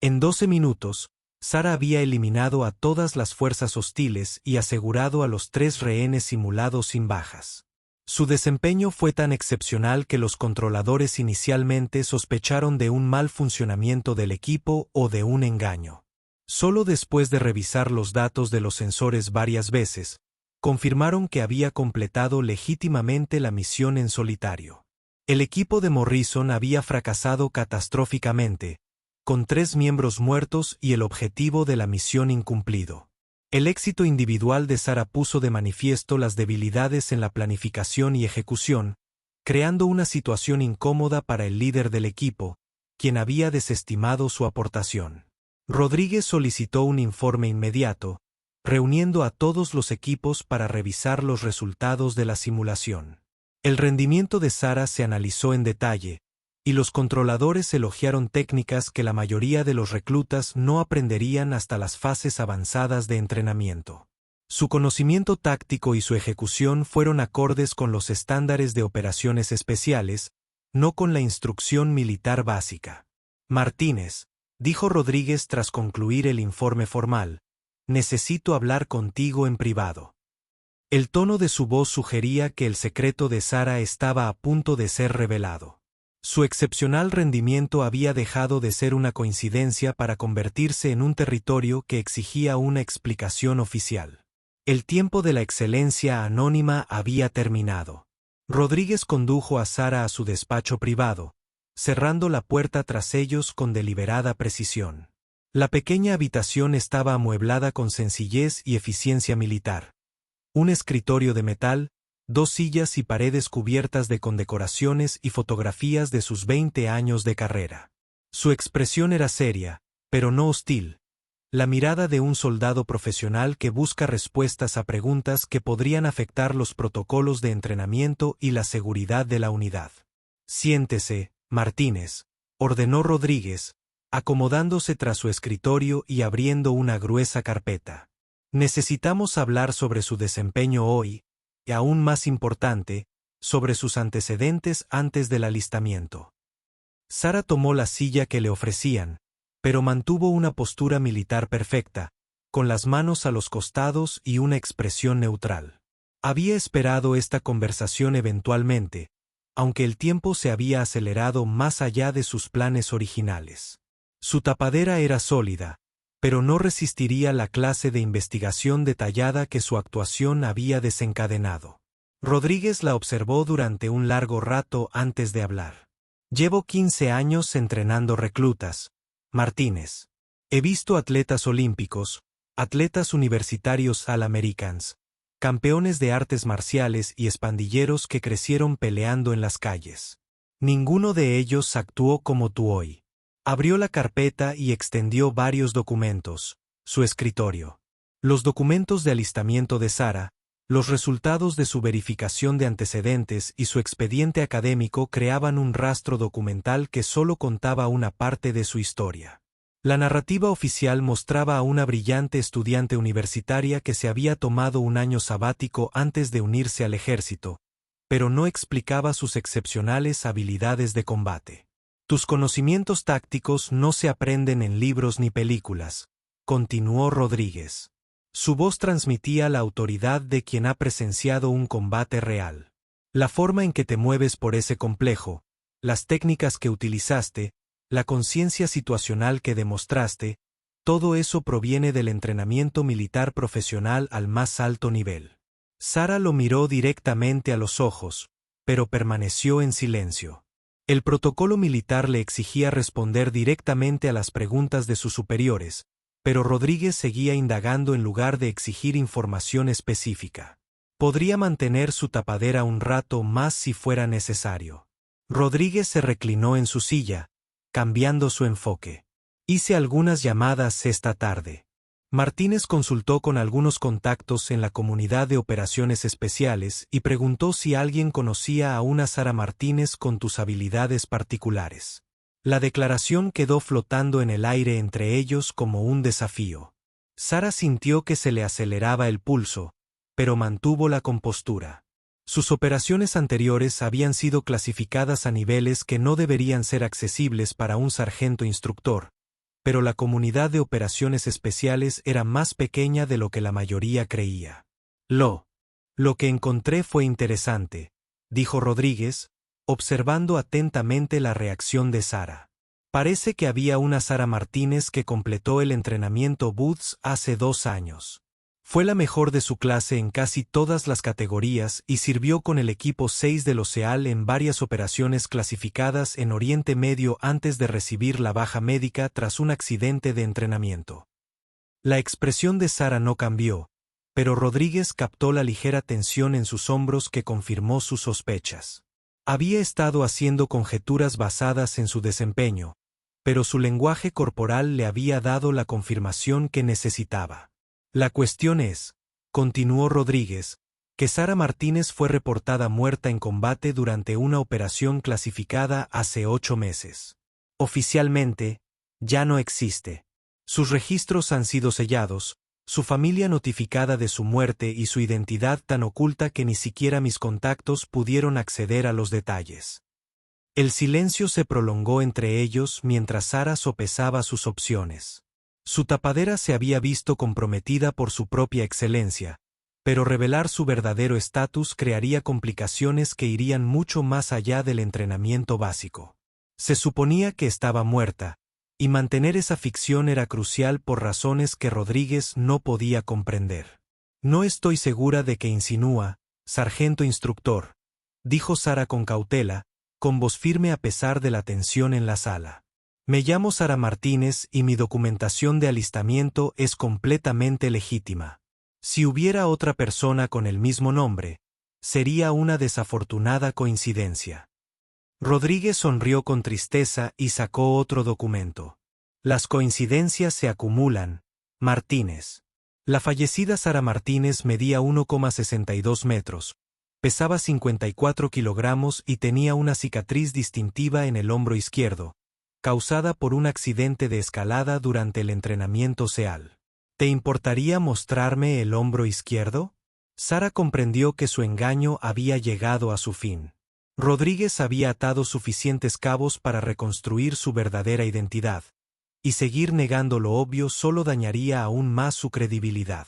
En 12 minutos, Sara había eliminado a todas las fuerzas hostiles y asegurado a los 3 rehenes simulados sin bajas. Su desempeño fue tan excepcional que los controladores inicialmente sospecharon de un mal funcionamiento del equipo o de un engaño. Solo después de revisar los datos de los sensores varias veces, confirmaron que había completado legítimamente la misión en solitario. El equipo de Morrison había fracasado catastróficamente, con 3 miembros muertos y el objetivo de la misión incumplido. El éxito individual de Sara puso de manifiesto las debilidades en la planificación y ejecución, creando una situación incómoda para el líder del equipo, quien había desestimado su aportación. Rodríguez solicitó un informe inmediato, reuniendo a todos los equipos para revisar los resultados de la simulación. El rendimiento de Sara se analizó en detalle, y los controladores elogiaron técnicas que la mayoría de los reclutas no aprenderían hasta las fases avanzadas de entrenamiento. Su conocimiento táctico y su ejecución fueron acordes con los estándares de operaciones especiales, no con la instrucción militar básica. Martínez, dijo Rodríguez tras concluir el informe formal, necesito hablar contigo en privado. El tono de su voz sugería que el secreto de Sara estaba a punto de ser revelado. Su excepcional rendimiento había dejado de ser una coincidencia para convertirse en un territorio que exigía una explicación oficial. El tiempo de la excelencia anónima había terminado. Rodríguez condujo a Sara a su despacho privado, cerrando la puerta tras ellos con deliberada precisión. La pequeña habitación estaba amueblada con sencillez y eficiencia militar. Un escritorio de metal, 2 sillas y paredes cubiertas de condecoraciones y fotografías de sus 20 años de carrera. Su expresión era seria, pero no hostil, la mirada de un soldado profesional que busca respuestas a preguntas que podrían afectar los protocolos de entrenamiento y la seguridad de la unidad. Siéntese, Martínez, ordenó Rodríguez, acomodándose tras su escritorio y abriendo una gruesa carpeta. Necesitamos hablar sobre su desempeño hoy, y aún más importante, sobre sus antecedentes antes del alistamiento. Sara tomó la silla que le ofrecían, pero mantuvo una postura militar perfecta, con las manos a los costados y una expresión neutral. Había esperado esta conversación eventualmente, aunque el tiempo se había acelerado más allá de sus planes originales. Su tapadera era sólida, pero no resistiría la clase de investigación detallada que su actuación había desencadenado. Rodríguez la observó durante un largo rato antes de hablar. Llevo 15 años entrenando reclutas, Martínez. He visto atletas olímpicos, atletas universitarios All-Americans, campeones de artes marciales y expandilleros que crecieron peleando en las calles. Ninguno de ellos actuó como tú hoy. Abrió la carpeta y extendió varios documentos, su escritorio. Los documentos de alistamiento de Sara, los resultados de su verificación de antecedentes y su expediente académico creaban un rastro documental que solo contaba una parte de su historia. La narrativa oficial mostraba a una brillante estudiante universitaria que se había tomado un año sabático antes de unirse al ejército, pero no explicaba sus excepcionales habilidades de combate. Tus conocimientos tácticos no se aprenden en libros ni películas, continuó Rodríguez. Su voz transmitía la autoridad de quien ha presenciado un combate real. La forma en que te mueves por ese complejo, las técnicas que utilizaste, la conciencia situacional que demostraste, todo eso proviene del entrenamiento militar profesional al más alto nivel. Sara lo miró directamente a los ojos, pero permaneció en silencio. El protocolo militar le exigía responder directamente a las preguntas de sus superiores, pero Rodríguez seguía indagando en lugar de exigir información específica. Podría mantener su tapadera un rato más si fuera necesario. Rodríguez se reclinó en su silla, cambiando su enfoque. Hice algunas llamadas esta tarde. Martínez consultó con algunos contactos en la comunidad de operaciones especiales y preguntó si alguien conocía a una Sara Martínez con tus habilidades particulares. La declaración quedó flotando en el aire entre ellos como un desafío. Sara sintió que se le aceleraba el pulso, pero mantuvo la compostura. Sus operaciones anteriores habían sido clasificadas a niveles que no deberían ser accesibles para un sargento instructor, pero la comunidad de operaciones especiales era más pequeña de lo que la mayoría creía. Lo que encontré fue interesante, dijo Rodríguez, observando atentamente la reacción de Sara. Parece que había una Sara Martínez que completó el entrenamiento Boots hace 2 años. Fue la mejor de su clase en casi todas las categorías y sirvió con el equipo 6 del OSEAL en varias operaciones clasificadas en Oriente Medio antes de recibir la baja médica tras un accidente de entrenamiento. La expresión de Sara no cambió, pero Rodríguez captó la ligera tensión en sus hombros que confirmó sus sospechas. Había estado haciendo conjeturas basadas en su desempeño, pero su lenguaje corporal le había dado la confirmación que necesitaba. La cuestión es, continuó Rodríguez, que Sara Martínez fue reportada muerta en combate durante una operación clasificada hace 8 meses. Oficialmente, ya no existe. Sus registros han sido sellados, su familia notificada de su muerte y su identidad tan oculta que ni siquiera mis contactos pudieron acceder a los detalles. El silencio se prolongó entre ellos mientras Sara sopesaba sus opciones. Su tapadera se había visto comprometida por su propia excelencia, pero revelar su verdadero estatus crearía complicaciones que irían mucho más allá del entrenamiento básico. Se suponía que estaba muerta, y mantener esa ficción era crucial por razones que Rodríguez no podía comprender. No estoy segura de que insinúa, sargento instructor, dijo Sara con cautela, con voz firme a pesar de la tensión en la sala. Me llamo Sara Martínez y mi documentación de alistamiento es completamente legítima. Si hubiera otra persona con el mismo nombre, sería una desafortunada coincidencia. Rodríguez sonrió con tristeza y sacó otro documento. Las coincidencias se acumulan, Martínez. La fallecida Sara Martínez medía 1,62 metros, pesaba 54 kilogramos y tenía una cicatriz distintiva en el hombro izquierdo, causada por un accidente de escalada durante el entrenamiento SEAL. ¿Te importaría mostrarme el hombro izquierdo? Sara comprendió que su engaño había llegado a su fin. Rodríguez había atado suficientes cabos para reconstruir su verdadera identidad, y seguir negando lo obvio solo dañaría aún más su credibilidad.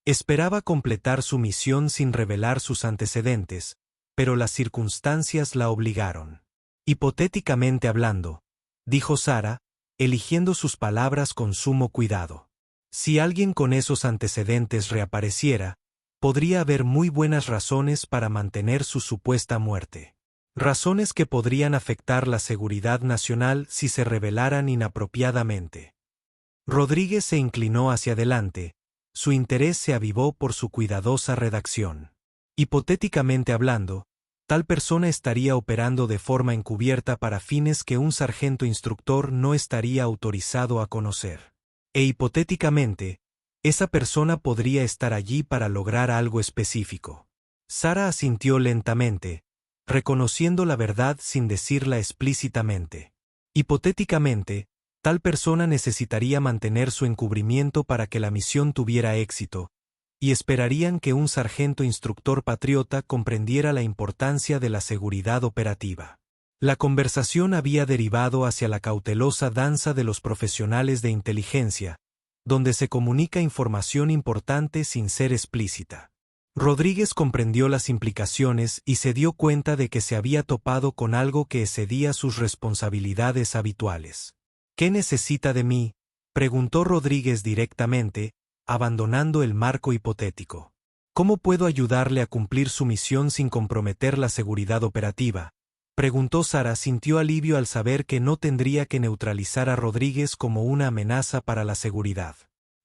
Esperaba completar su misión sin revelar sus antecedentes, pero las circunstancias la obligaron. Hipotéticamente hablando, dijo Sara, eligiendo sus palabras con sumo cuidado. Si alguien con esos antecedentes reapareciera, podría haber muy buenas razones para mantener su supuesta muerte. Razones que podrían afectar la seguridad nacional si se revelaran inapropiadamente. Rodríguez se inclinó hacia adelante, su interés se avivó por su cuidadosa redacción. Hipotéticamente hablando, tal persona estaría operando de forma encubierta para fines que un sargento instructor no estaría autorizado a conocer. E hipotéticamente, esa persona podría estar allí para lograr algo específico. Sara asintió lentamente, reconociendo la verdad sin decirla explícitamente. Hipotéticamente, tal persona necesitaría mantener su encubrimiento para que la misión tuviera éxito, y esperarían que un sargento instructor patriota comprendiera la importancia de la seguridad operativa. La conversación había derivado hacia la cautelosa danza de los profesionales de inteligencia, donde se comunica información importante sin ser explícita. Rodríguez comprendió las implicaciones y se dio cuenta de que se había topado con algo que excedía sus responsabilidades habituales. ¿Qué necesita de mí?, preguntó Rodríguez directamente, abandonando el marco hipotético. ¿Cómo puedo ayudarle a cumplir su misión sin comprometer la seguridad operativa?, preguntó Sara. Sintió alivio al saber que no tendría que neutralizar a Rodríguez como una amenaza para la seguridad.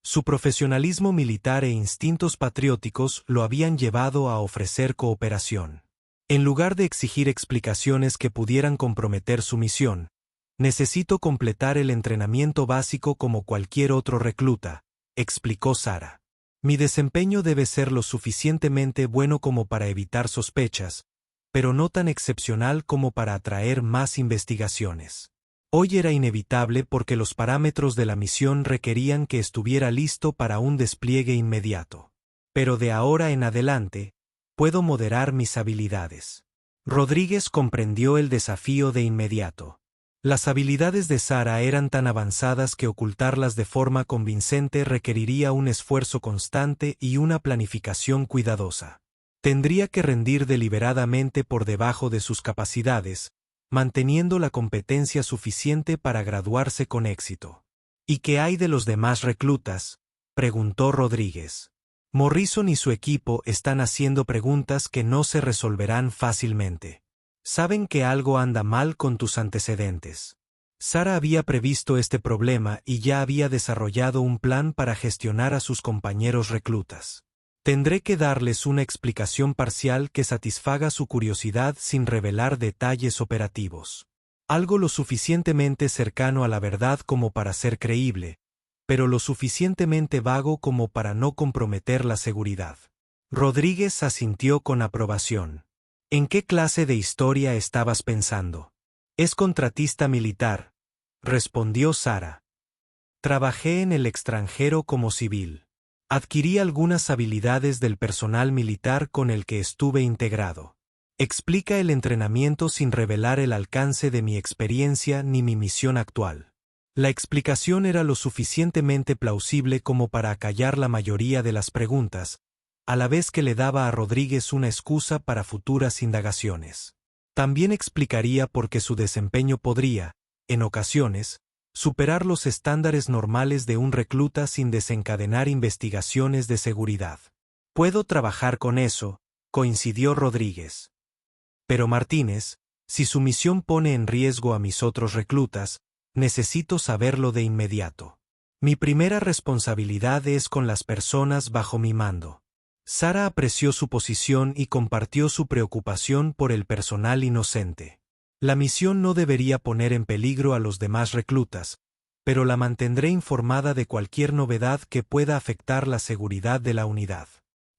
Su profesionalismo militar e instintos patrióticos lo habían llevado a ofrecer cooperación. En lugar de exigir explicaciones que pudieran comprometer su misión, necesito completar el entrenamiento básico como cualquier otro recluta, explicó Sara. Mi desempeño debe ser lo suficientemente bueno como para evitar sospechas, pero no tan excepcional como para atraer más investigaciones. Hoy era inevitable porque los parámetros de la misión requerían que estuviera listo para un despliegue inmediato. Pero de ahora en adelante, puedo moderar mis habilidades. Rodríguez comprendió el desafío de inmediato. Las habilidades de Sara eran tan avanzadas que ocultarlas de forma convincente requeriría un esfuerzo constante y una planificación cuidadosa. Tendría que rendir deliberadamente por debajo de sus capacidades, manteniendo la competencia suficiente para graduarse con éxito. ¿Y qué hay de los demás reclutas?, preguntó Rodríguez. Morrison y su equipo están haciendo preguntas que no se resolverán fácilmente. Saben que algo anda mal con tus antecedentes. Sara había previsto este problema y ya había desarrollado un plan para gestionar a sus compañeros reclutas. Tendré que darles una explicación parcial que satisfaga su curiosidad sin revelar detalles operativos. Algo lo suficientemente cercano a la verdad como para ser creíble, pero lo suficientemente vago como para no comprometer la seguridad. Rodríguez asintió con aprobación. ¿En qué clase de historia estabas pensando? Es contratista militar, respondió Sara. Trabajé en el extranjero como civil. Adquirí algunas habilidades del personal militar con el que estuve integrado. Explica el entrenamiento sin revelar el alcance de mi experiencia ni mi misión actual. La explicación era lo suficientemente plausible como para acallar la mayoría de las preguntas, a la vez que le daba a Rodríguez una excusa para futuras indagaciones. También explicaría por qué su desempeño podría, en ocasiones, superar los estándares normales de un recluta sin desencadenar investigaciones de seguridad. Puedo trabajar con eso, coincidió Rodríguez. Pero Martínez, si su misión pone en riesgo a mis otros reclutas, necesito saberlo de inmediato. Mi primera responsabilidad es con las personas bajo mi mando. Sara apreció su posición y compartió su preocupación por el personal inocente. La misión no debería poner en peligro a los demás reclutas, pero la mantendré informada de cualquier novedad que pueda afectar la seguridad de la unidad.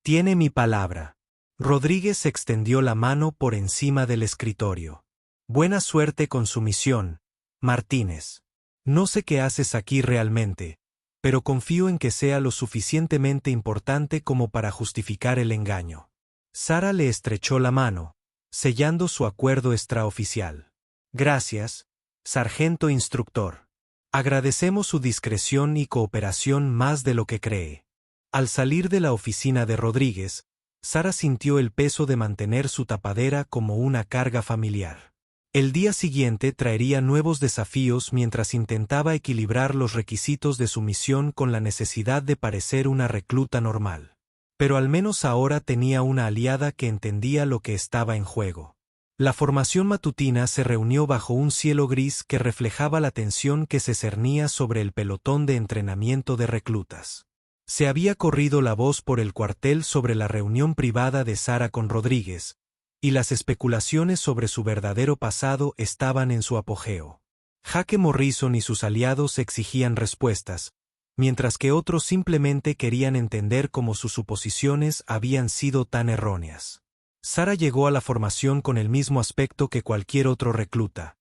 Tiene mi palabra. Rodríguez extendió la mano por encima del escritorio. Buena suerte con su misión, Martínez. No sé qué haces aquí realmente, pero confío en que sea lo suficientemente importante como para justificar el engaño. Sara le estrechó la mano, sellando su acuerdo extraoficial. Gracias, sargento instructor. Agradecemos su discreción y cooperación más de lo que cree. Al salir de la oficina de Rodríguez, Sara sintió el peso de mantener su tapadera como una carga familiar. El día siguiente traería nuevos desafíos mientras intentaba equilibrar los requisitos de su misión con la necesidad de parecer una recluta normal. Pero al menos ahora tenía una aliada que entendía lo que estaba en juego. La formación matutina se reunió bajo un cielo gris que reflejaba la tensión que se cernía sobre el pelotón de entrenamiento de reclutas. Se había corrido la voz por el cuartel sobre la reunión privada de Sara con Rodríguez, y las especulaciones sobre su verdadero pasado estaban en su apogeo. Jaque Morrison y sus aliados exigían respuestas, mientras que otros simplemente querían entender cómo sus suposiciones habían sido tan erróneas. Sara llegó a la formación con el mismo aspecto que cualquier otro recluta: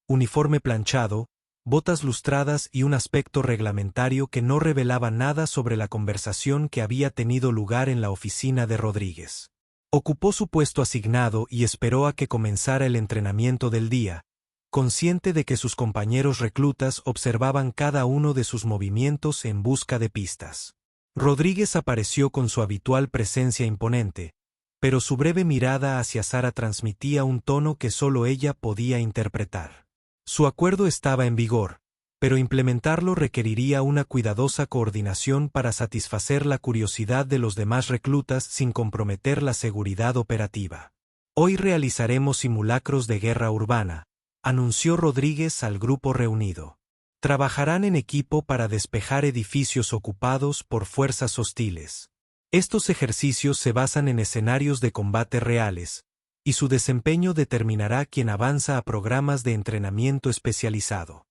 uniforme planchado, botas lustradas y un aspecto reglamentario que no revelaba nada sobre la conversación que había tenido lugar en la oficina de Rodríguez. Ocupó su puesto asignado y esperó a que comenzara el entrenamiento del día, consciente de que sus compañeros reclutas observaban cada uno de sus movimientos en busca de pistas. Rodríguez apareció con su habitual presencia imponente, pero su breve mirada hacia Sara transmitía un tono que solo ella podía interpretar. Su acuerdo estaba en vigor, pero implementarlo requeriría una cuidadosa coordinación para satisfacer la curiosidad de los demás reclutas sin comprometer la seguridad operativa. Hoy realizaremos simulacros de guerra urbana, anunció Rodríguez al grupo reunido. Trabajarán en equipo para despejar edificios ocupados por fuerzas hostiles. Estos ejercicios se basan en escenarios de combate reales, y su desempeño determinará quién avanza a programas de entrenamiento especializado.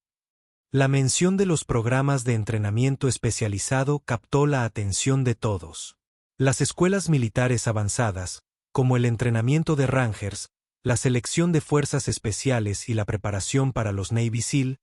La mención de los programas de entrenamiento especializado captó la atención de todos. Las escuelas militares avanzadas, como el entrenamiento de Rangers, la selección de fuerzas especiales y la preparación para los Navy SEAL,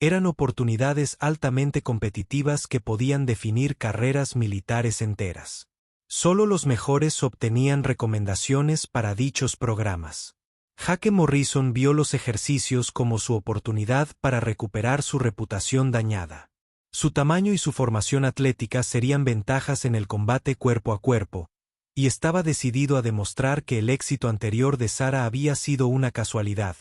eran oportunidades altamente competitivas que podían definir carreras militares enteras. Solo los mejores obtenían recomendaciones para dichos programas. Jake Morrison vio los ejercicios como su oportunidad para recuperar su reputación dañada. Su tamaño y su formación atlética serían ventajas en el combate cuerpo a cuerpo, y estaba decidido a demostrar que el éxito anterior de Sarah había sido una casualidad,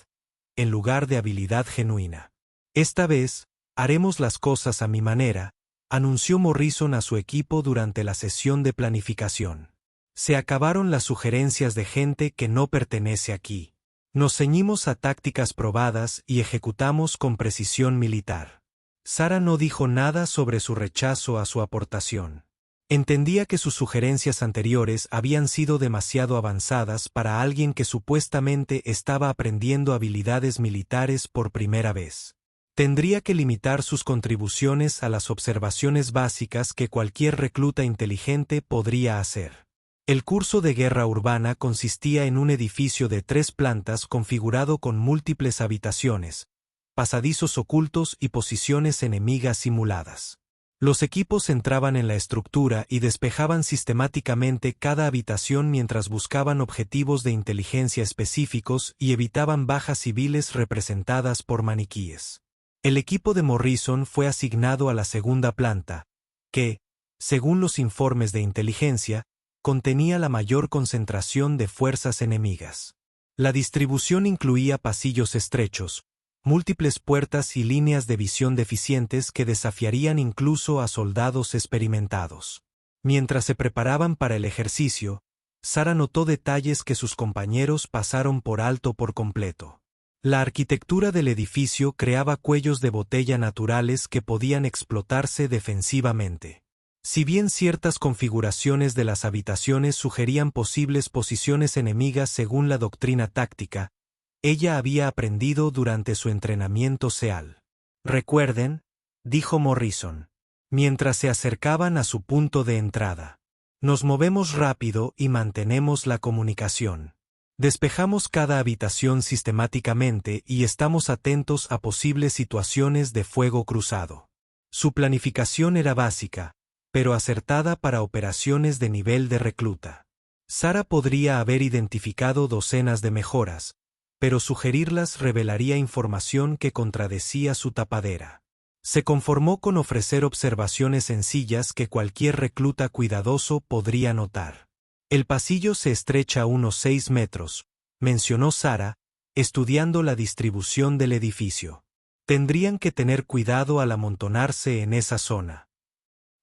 en lugar de habilidad genuina. Esta vez, haremos las cosas a mi manera, anunció Morrison a su equipo durante la sesión de planificación. Se acabaron las sugerencias de gente que no pertenece aquí. Nos ceñimos a tácticas probadas y ejecutamos con precisión militar. Sarah no dijo nada sobre su rechazo a su aportación. Entendía que sus sugerencias anteriores habían sido demasiado avanzadas para alguien que supuestamente estaba aprendiendo habilidades militares por primera vez. Tendría que limitar sus contribuciones a las observaciones básicas que cualquier recluta inteligente podría hacer. El curso de guerra urbana consistía en un edificio de 3 plantas configurado con múltiples habitaciones, pasadizos ocultos y posiciones enemigas simuladas. Los equipos entraban en la estructura y despejaban sistemáticamente cada habitación mientras buscaban objetivos de inteligencia específicos y evitaban bajas civiles representadas por maniquíes. El equipo de Morrison fue asignado a la segunda planta, que, según los informes de inteligencia, contenía la mayor concentración de fuerzas enemigas. La distribución incluía pasillos estrechos, múltiples puertas y líneas de visión deficientes que desafiarían incluso a soldados experimentados. Mientras se preparaban para el ejercicio, Sarah notó detalles que sus compañeros pasaron por alto por completo. La arquitectura del edificio creaba cuellos de botella naturales que podían explotarse defensivamente. Si bien ciertas configuraciones de las habitaciones sugerían posibles posiciones enemigas según la doctrina táctica, ella había aprendido durante su entrenamiento SEAL. Recuerden, dijo Morrison, mientras se acercaban a su punto de entrada. Nos movemos rápido y mantenemos la comunicación. Despejamos cada habitación sistemáticamente y estamos atentos a posibles situaciones de fuego cruzado. Su planificación era básica, pero acertada para operaciones de nivel de recluta. Sarah podría haber identificado docenas de mejoras, pero sugerirlas revelaría información que contradecía su tapadera. Se conformó con ofrecer observaciones sencillas que cualquier recluta cuidadoso podría notar. El pasillo se estrecha a unos 6 metros, mencionó Sarah, estudiando la distribución del edificio. Tendrían que tener cuidado al amontonarse en esa zona.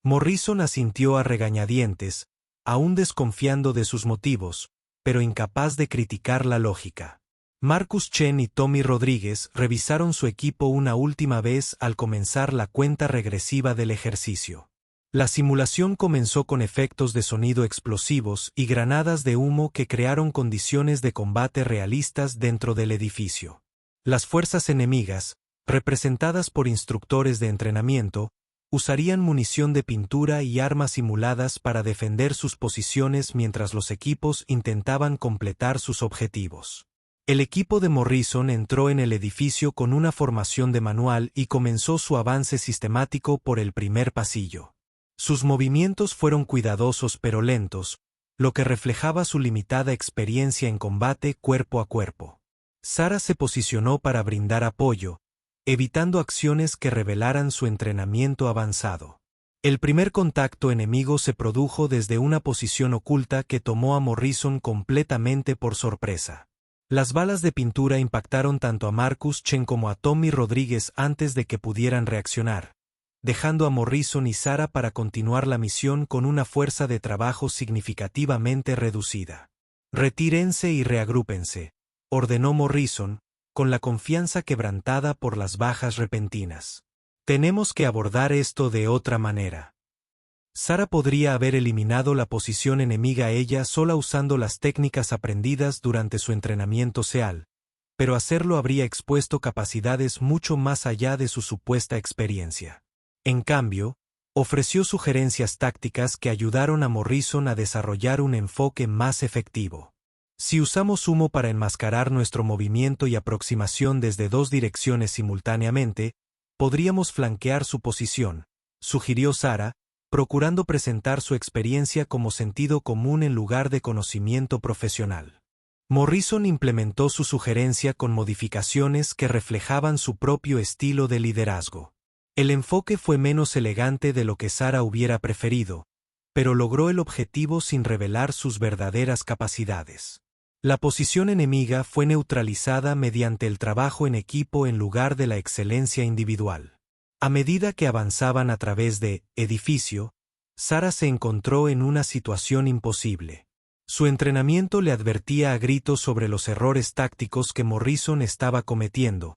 Morrison asintió a regañadientes, aún desconfiando de sus motivos, pero incapaz de criticar la lógica. Marcus Chen y Tommy Rodríguez revisaron su equipo una última vez al comenzar la cuenta regresiva del ejercicio. La simulación comenzó con efectos de sonido explosivos y granadas de humo que crearon condiciones de combate realistas dentro del edificio. Las fuerzas enemigas, representadas por instructores de entrenamiento, usarían munición de pintura y armas simuladas para defender sus posiciones mientras los equipos intentaban completar sus objetivos. El equipo de Morrison entró en el edificio con una formación de manual y comenzó su avance sistemático por el primer pasillo. Sus movimientos fueron cuidadosos pero lentos, lo que reflejaba su limitada experiencia en combate cuerpo a cuerpo. Sarah se posicionó para brindar apoyo, evitando acciones que revelaran su entrenamiento avanzado. El primer contacto enemigo se produjo desde una posición oculta que tomó a Morrison completamente por sorpresa. Las balas de pintura impactaron tanto a Marcus Chen como a Tommy Rodríguez antes de que pudieran reaccionar, dejando a Morrison y Sarah para continuar la misión con una fuerza de trabajo significativamente reducida. Retírense y reagrúpense, ordenó Morrison, con la confianza quebrantada por las bajas repentinas. Tenemos que abordar esto de otra manera. Sarah podría haber eliminado la posición enemiga ella sola usando las técnicas aprendidas durante su entrenamiento SEAL, pero hacerlo habría expuesto capacidades mucho más allá de su supuesta experiencia. En cambio, ofreció sugerencias tácticas que ayudaron a Morrison a desarrollar un enfoque más efectivo. Si usamos humo para enmascarar nuestro movimiento y aproximación desde dos direcciones simultáneamente, podríamos flanquear su posición, sugirió Sarah, procurando presentar su experiencia como sentido común en lugar de conocimiento profesional. Morrison implementó su sugerencia con modificaciones que reflejaban su propio estilo de liderazgo. El enfoque fue menos elegante de lo que Sarah hubiera preferido, pero logró el objetivo sin revelar sus verdaderas capacidades. La posición enemiga fue neutralizada mediante el trabajo en equipo en lugar de la excelencia individual. A medida que avanzaban a través de edificio, Sarah se encontró en una situación imposible. Su entrenamiento le advertía a gritos sobre los errores tácticos que Morrison estaba cometiendo,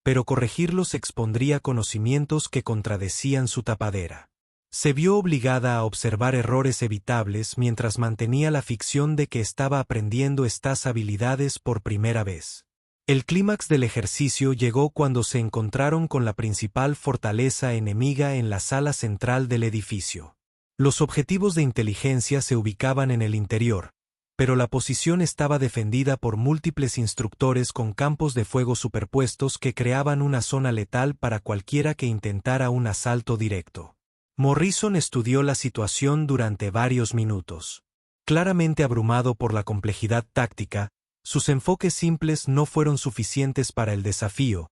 pero corregirlos expondría conocimientos que contradecían su tapadera. Se vio obligada a observar errores evitables mientras mantenía la ficción de que estaba aprendiendo estas habilidades por primera vez. El clímax del ejercicio llegó cuando se encontraron con la principal fortaleza enemiga en la sala central del edificio. Los objetivos de inteligencia se ubicaban en el interior, pero la posición estaba defendida por múltiples instructores con campos de fuego superpuestos que creaban una zona letal para cualquiera que intentara un asalto directo. Morrison estudió la situación durante varios minutos. Claramente abrumado por la complejidad táctica, sus enfoques simples no fueron suficientes para el desafío,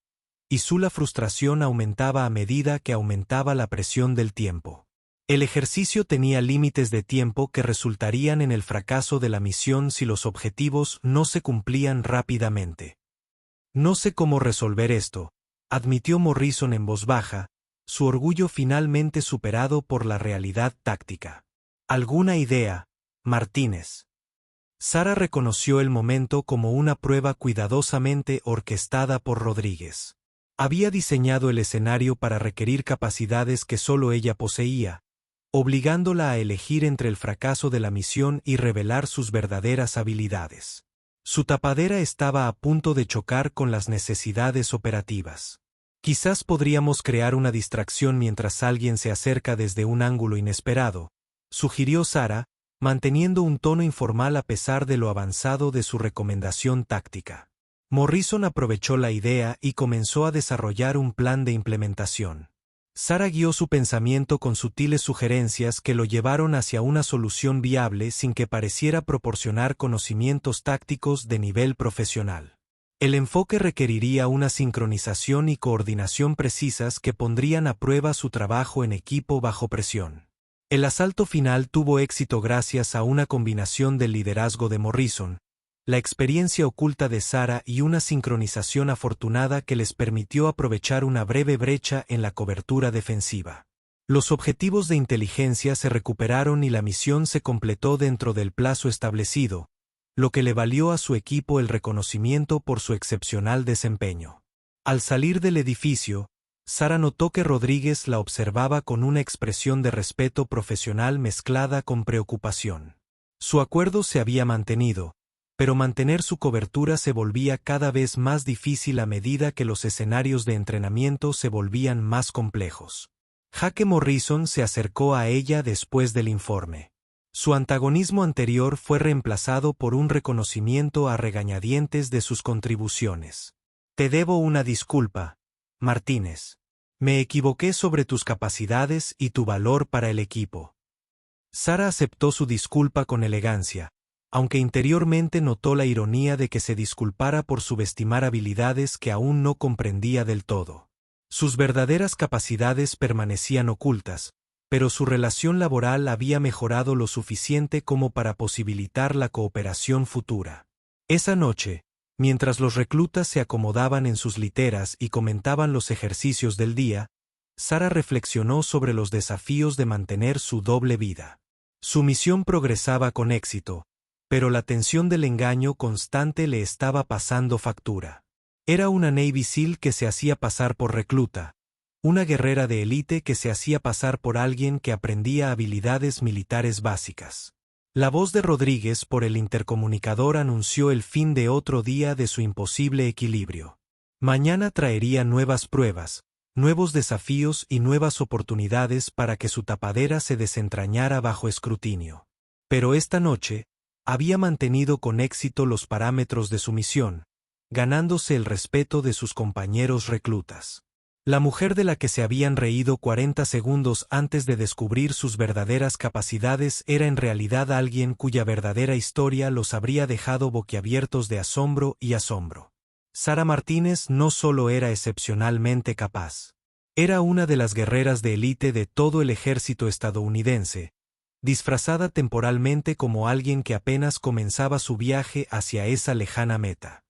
y su frustración aumentaba a medida que aumentaba la presión del tiempo. El ejercicio tenía límites de tiempo que resultarían en el fracaso de la misión si los objetivos no se cumplían rápidamente. No sé cómo resolver esto, admitió Morrison en voz baja, su orgullo finalmente superado por la realidad táctica. ¿Alguna idea, Martínez? Sarah reconoció el momento como una prueba cuidadosamente orquestada por Rodríguez. Había diseñado el escenario para requerir capacidades que solo ella poseía, obligándola a elegir entre el fracaso de la misión y revelar sus verdaderas habilidades. Su tapadera estaba a punto de chocar con las necesidades operativas. Quizás podríamos crear una distracción mientras alguien se acerca desde un ángulo inesperado, sugirió Sarah, manteniendo un tono informal a pesar de lo avanzado de su recomendación táctica. Morrison aprovechó la idea y comenzó a desarrollar un plan de implementación. Sarah guió su pensamiento con sutiles sugerencias que lo llevaron hacia una solución viable sin que pareciera proporcionar conocimientos tácticos de nivel profesional. El enfoque requeriría una sincronización y coordinación precisas que pondrían a prueba su trabajo en equipo bajo presión. El asalto final tuvo éxito gracias a una combinación del liderazgo de Morrison, la experiencia oculta de Sarah y una sincronización afortunada que les permitió aprovechar una breve brecha en la cobertura defensiva. Los objetivos de inteligencia se recuperaron y la misión se completó dentro del plazo establecido, lo que le valió a su equipo el reconocimiento por su excepcional desempeño. Al salir del edificio, Sarah notó que Rodríguez la observaba con una expresión de respeto profesional mezclada con preocupación. Su acuerdo se había mantenido, pero mantener su cobertura se volvía cada vez más difícil a medida que los escenarios de entrenamiento se volvían más complejos. Jake Morrison se acercó a ella después del informe. Su antagonismo anterior fue reemplazado por un reconocimiento a regañadientes de sus contribuciones. Te debo una disculpa, Martínez. Me equivoqué sobre tus capacidades y tu valor para el equipo. Sarah aceptó su disculpa con elegancia, aunque interiormente notó la ironía de que se disculpara por subestimar habilidades que aún no comprendía del todo. Sus verdaderas capacidades permanecían ocultas, pero su relación laboral había mejorado lo suficiente como para posibilitar la cooperación futura. Esa noche, mientras los reclutas se acomodaban en sus literas y comentaban los ejercicios del día, Sarah reflexionó sobre los desafíos de mantener su doble vida. Su misión progresaba con éxito, pero la tensión del engaño constante le estaba pasando factura. Era una Navy SEAL que se hacía pasar por recluta, una guerrera de élite que se hacía pasar por alguien que aprendía habilidades militares básicas. La voz de Rodríguez por el intercomunicador anunció el fin de otro día de su imposible equilibrio. Mañana traería nuevas pruebas, nuevos desafíos y nuevas oportunidades para que su tapadera se desentrañara bajo escrutinio. Pero esta noche, había mantenido con éxito los parámetros de su misión, ganándose el respeto de sus compañeros reclutas. La mujer de la que se habían reído 40 segundos antes de descubrir sus verdaderas capacidades era en realidad alguien cuya verdadera historia los habría dejado boquiabiertos de asombro y asombro. Sara Martínez no solo era excepcionalmente capaz. Era una de las guerreras de élite de todo el ejército estadounidense, disfrazada temporalmente como alguien que apenas comenzaba su viaje hacia esa lejana meta.